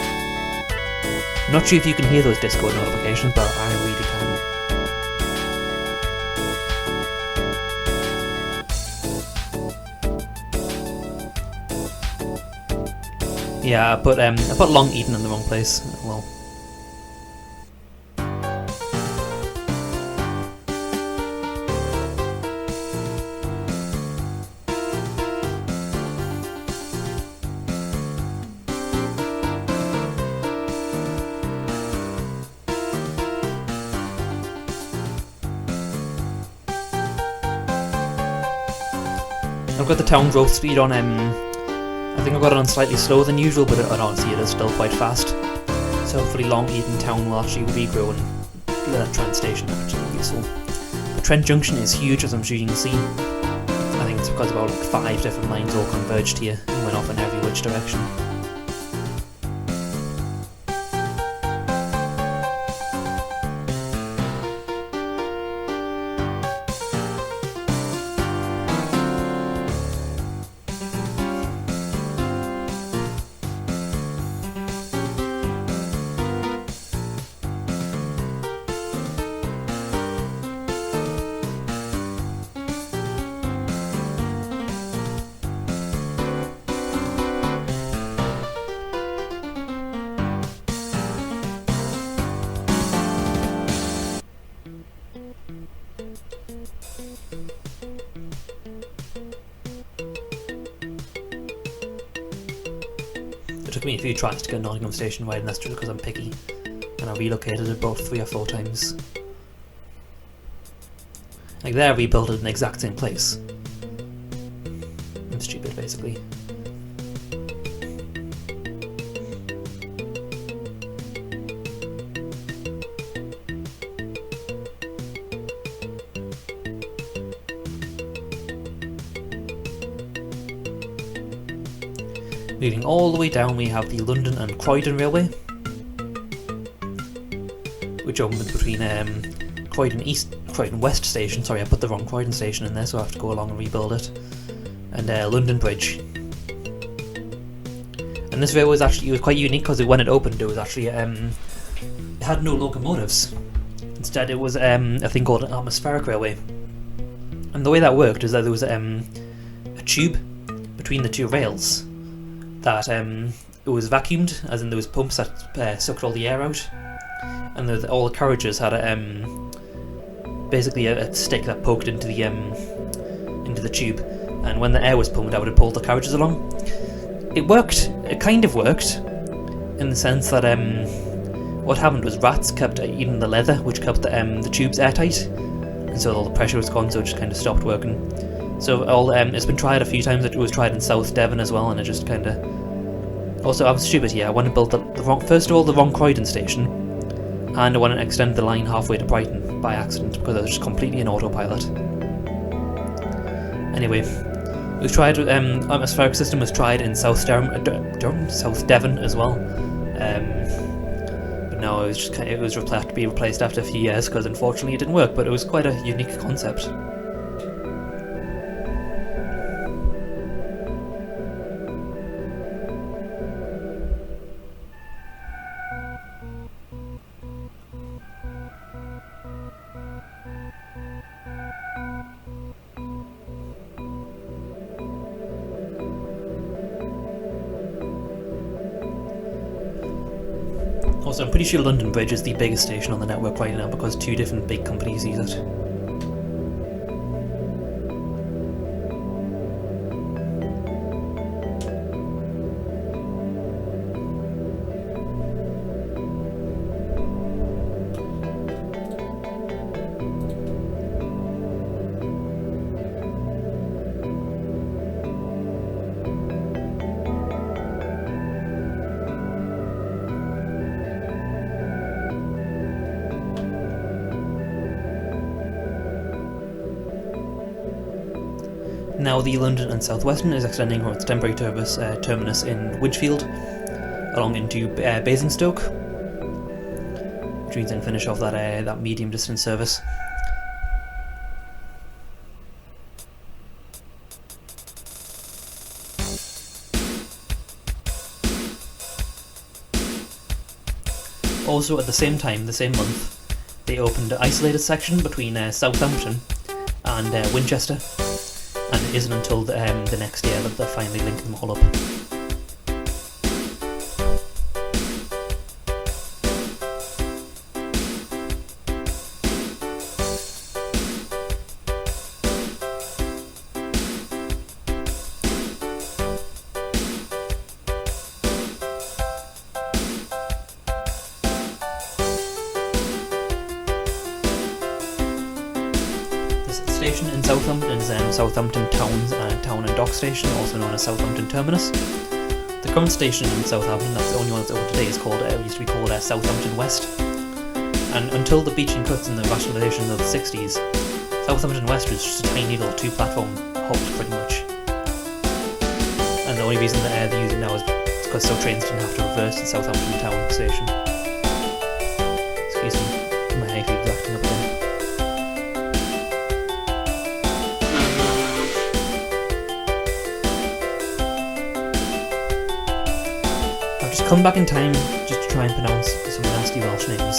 I'm not sure if you can hear those Discord notifications, but I really can. Yeah, I put Long Eaton in the wrong place. Well. I've got the town growth speed on, I think I've got it on slightly slower than usual, but honestly it is still quite fast. So hopefully Long Eaton Town will actually regrow and let Trent Station actually be useful. But Trent Junction is huge, as I'm sure you can see. I think it's because about like 5 different lines all converged here and went off in every which direction. It took me a few tries to get Nottingham Station wide, and that's just because I'm picky, and I relocated it about 3 or 4 times. Like there, I rebuilt it in the exact same place. I'm stupid, basically. Moving all the way down, we have the London and Croydon Railway, which opened between Croydon West Station. Sorry, I put the wrong Croydon Station in there, so I have to go along and rebuild it. And London Bridge. And this railway was quite unique because when it opened, it was actually it had no locomotives. Instead, it was a thing called an atmospheric railway. And the way that worked is that there was a tube between the 2 rails. That it was vacuumed, as in there was pumps that sucked all the air out, and all the carriages had basically a stick that poked into the tube, and when the air was pumped out, it pulled the carriages along. It worked. It kind of worked, in the sense that what happened was rats kept eating the leather, which kept the tubes airtight, and so all the pressure was gone, so it just kind of stopped working. So it's been tried a few times. It was tried in South Devon as well, and it just kind of. Also, I was stupid here. I went and built first of all the wrong Croydon station, and I went and extended the line halfway to Brighton by accident because I was just completely in autopilot. Anyway, it was tried. Atmospheric system was tried in South Devon as well, but no, it was to be replaced after a few years because unfortunately it didn't work. But it was quite a unique concept. Also, I'm pretty sure London Bridge is the biggest station on the network right now because 2 different big companies use it. Now the London and South Western is extending from its temporary terminus in Widgefield along into Basingstoke, which means then finish off that medium distance service. Also at the same time, the same month, they opened an isolated section between Southampton and Winchester. And it isn't until the next year that they're finally linking them all up. station in Southampton is Southampton Town and Dock Station, also known as Southampton Terminus. The current station in Southampton, that's the only one that's open today, is called used to be called Southampton West. And until the beaching cuts and the rationalisation of the 60s, Southampton West was just a tiny little two-platform hub, pretty much. And the only reason that they use it now is because so trains didn't have to reverse at Southampton Town Station. Excuse me, my hay fever's acting up again. I've just come back in time just to try and pronounce some nasty Welsh names.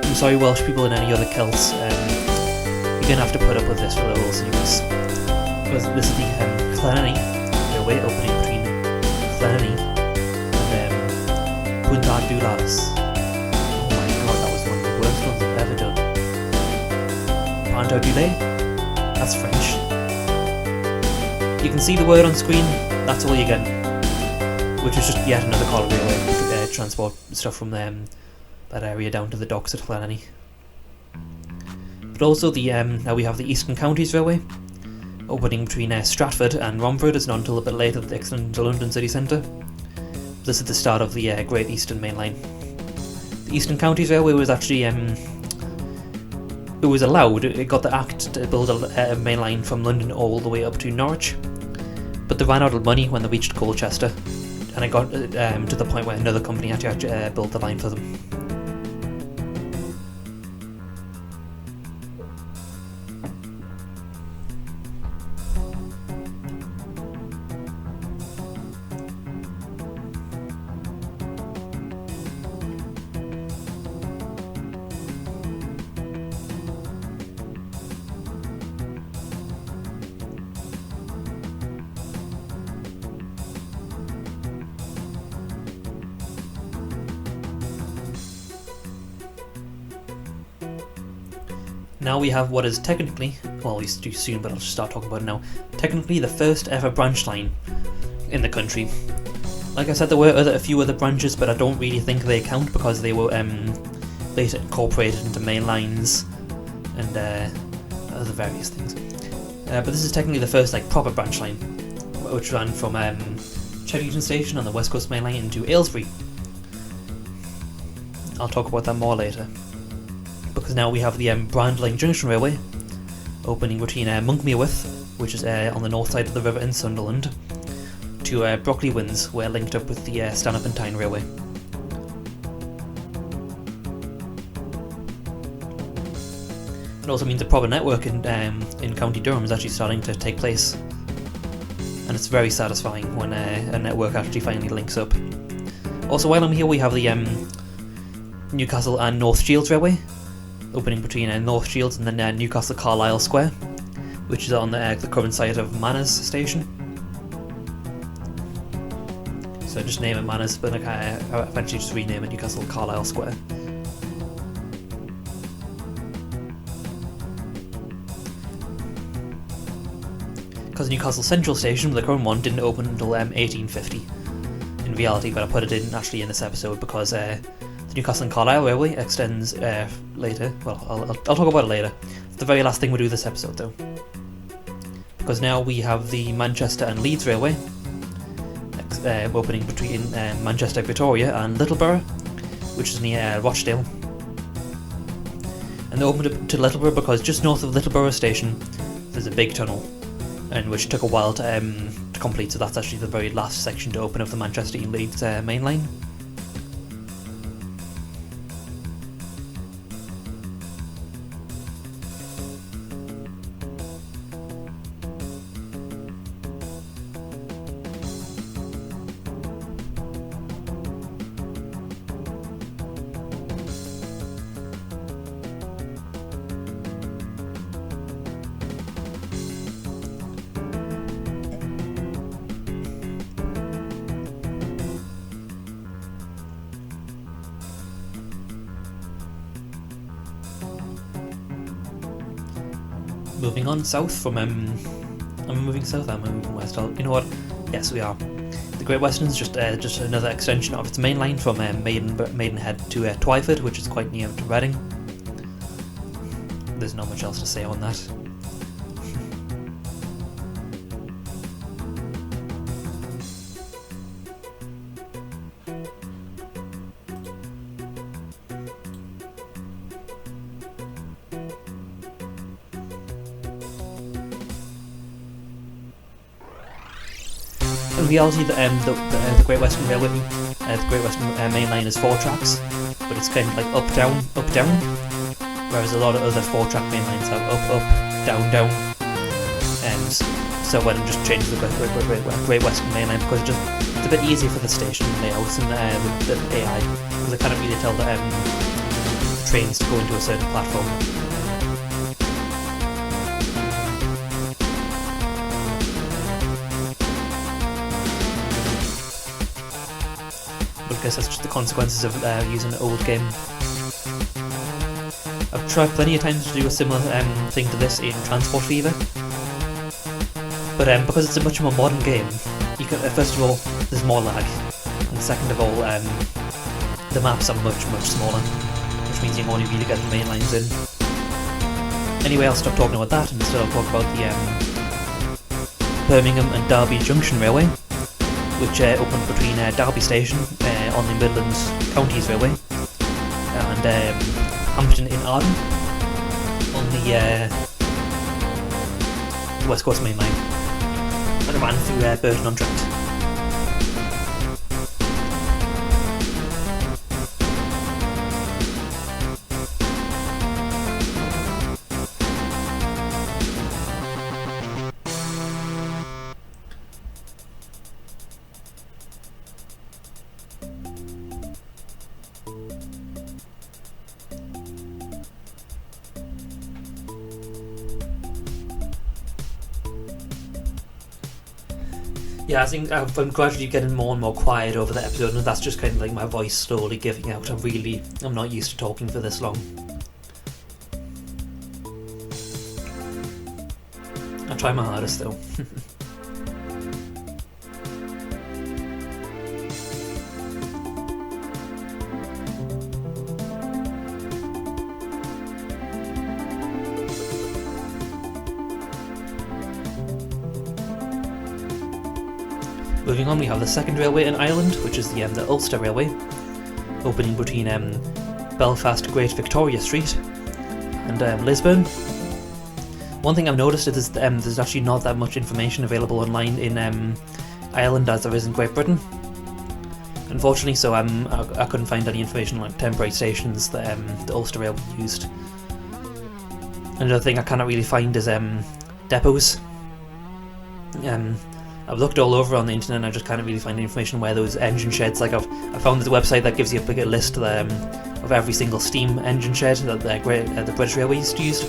I'm sorry, Welsh people and any other Celts, you're going to have to put up with this for the whole series. Because this is the Llanelli Railway opening between Llanelli and PWD. Oh my god, that was one of the worst ones I've ever done. PWD? That's French. You can see the word on screen, that's all you're getting. Which is just yet another Carlisle Railway transport stuff from that area down to the docks at Llanelli. But also now we have the Eastern Counties Railway, opening between Stratford and Romford. It's not until a bit later that they extend into London city centre. This is the start of the Great Eastern Main Line. The Eastern Counties Railway was actually it was allowed. It got the act to build a main line from London all the way up to Norwich, but they ran out of money when they reached Colchester, and it got to the point where another company had to build the line for them. Now we have what is technically, well, we do soon, but I'll just start talking about it now. Technically, the first ever branch line in the country. Like I said, there were a few other branches, but I don't really think they count because they were later incorporated into main lines and other various things. But this is technically the first proper branch line, which ran from Cheddington Station on the West Coast Main Line into Aylesbury. I'll talk about that more later. Because now we have the Brandling Junction Railway opening between Monkmeerwith, which is on the north side of the river in Sunderland, to Brockley Winds, where linked up with the Stanhope and Tyne Railway. It also means a proper network in County Durham is actually starting to take place, and it's very satisfying when a network actually finally links up. Also, while I'm here, we have the Newcastle and North Shields Railway, opening between North Shields and then Newcastle Carlisle Square, which is on the current site of Manners Station. So just name it Manners, but I eventually just rename it Newcastle Carlisle Square. Because Newcastle Central Station, the current one, didn't open until 1850 in reality, but I put it in actually in this episode because the Newcastle and Carlisle Railway extends later. Well, I'll talk about it later. It's the very last thing we do this episode though. Because now we have the Manchester and Leeds Railway opening between Manchester, Victoria and Littleborough, which is near Rochdale. And they opened it to Littleborough because just north of Littleborough Station there's a big tunnel, and which took a while to complete, so that's actually the very last section to open of the Manchester and Leeds main line. Moving on south from am I moving south? Am I moving west? You know what? Yes, we are. The Great Western is just another extension of its main line from Maidenhead to Twyford, which is quite near to Reading. There's not much else to say on that. In reality, the Great Western Railway, the Great Western Main Line is 4 tracks, but it's kind of like up, down, whereas a lot of other 4-track main lines have up, down, down. And so I just changed the Great Western Main Line because it's a bit easier for the station layouts and the AI, because I can't really tell the trains to go into a certain platform. But I guess that's just the consequences of using an old game. I've tried plenty of times to do a similar thing to this in Transport Fever, but because it's a much more modern game, you can, first of all, there's more lag, and second of all, the maps are much smaller, which means you can only really get the main lines in. Anyway, I'll stop talking about that and instead I'll talk about the Birmingham and Derby Junction Railway, which opened between Derby Station on the Midlands Counties Railway and Hampton in Arden on the West Coast Main Line, and it ran through Burton on Trent. Yeah, I think I'm gradually getting more and more quiet over the episode, and that's just kind of like my voice slowly giving out. I'm not used to talking for this long. I try my hardest though. Moving on, we have the second railway in Ireland, which is the Ulster Railway, opening between Belfast Great Victoria Street and Lisburn. One thing I've noticed is there's actually not that much information available online in Ireland as there is in Great Britain, unfortunately, so I couldn't find any information on temporary stations that the Ulster Railway used. Another thing I cannot really find is depots. I've looked all over on the internet and I just can't really find information where those engine sheds, like I found the website that gives you a bigger list of every single steam engine shed that the British Railways used.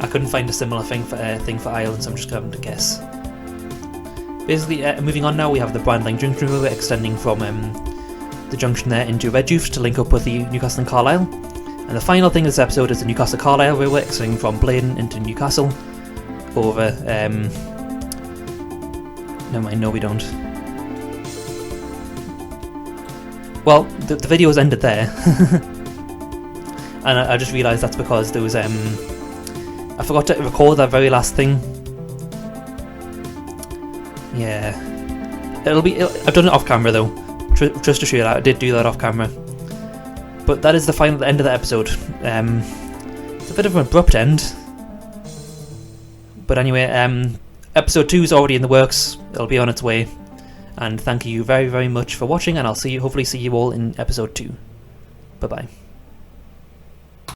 I couldn't find a similar thing for Ireland, so I'm just going to guess. Basically, moving on now, we have the Brandling Junction Railway extending from the junction there into Redjuth to link up with the Newcastle and Carlisle. And the final thing in this episode is the Newcastle Carlisle Railway extending from Blaydon into Newcastle over never mind, no we don't. Well, the video has ended there. And I just realised that's because there was I forgot to record that very last thing. Yeah. I've done it off camera though. Just to show you that, I did do that off camera. But that is the end of the episode. It's a bit of an abrupt end. But anyway, episode 2 is already in the works. It'll be on its way. And thank you very, very much for watching, and I'll hopefully see you all in episode 2. Bye bye.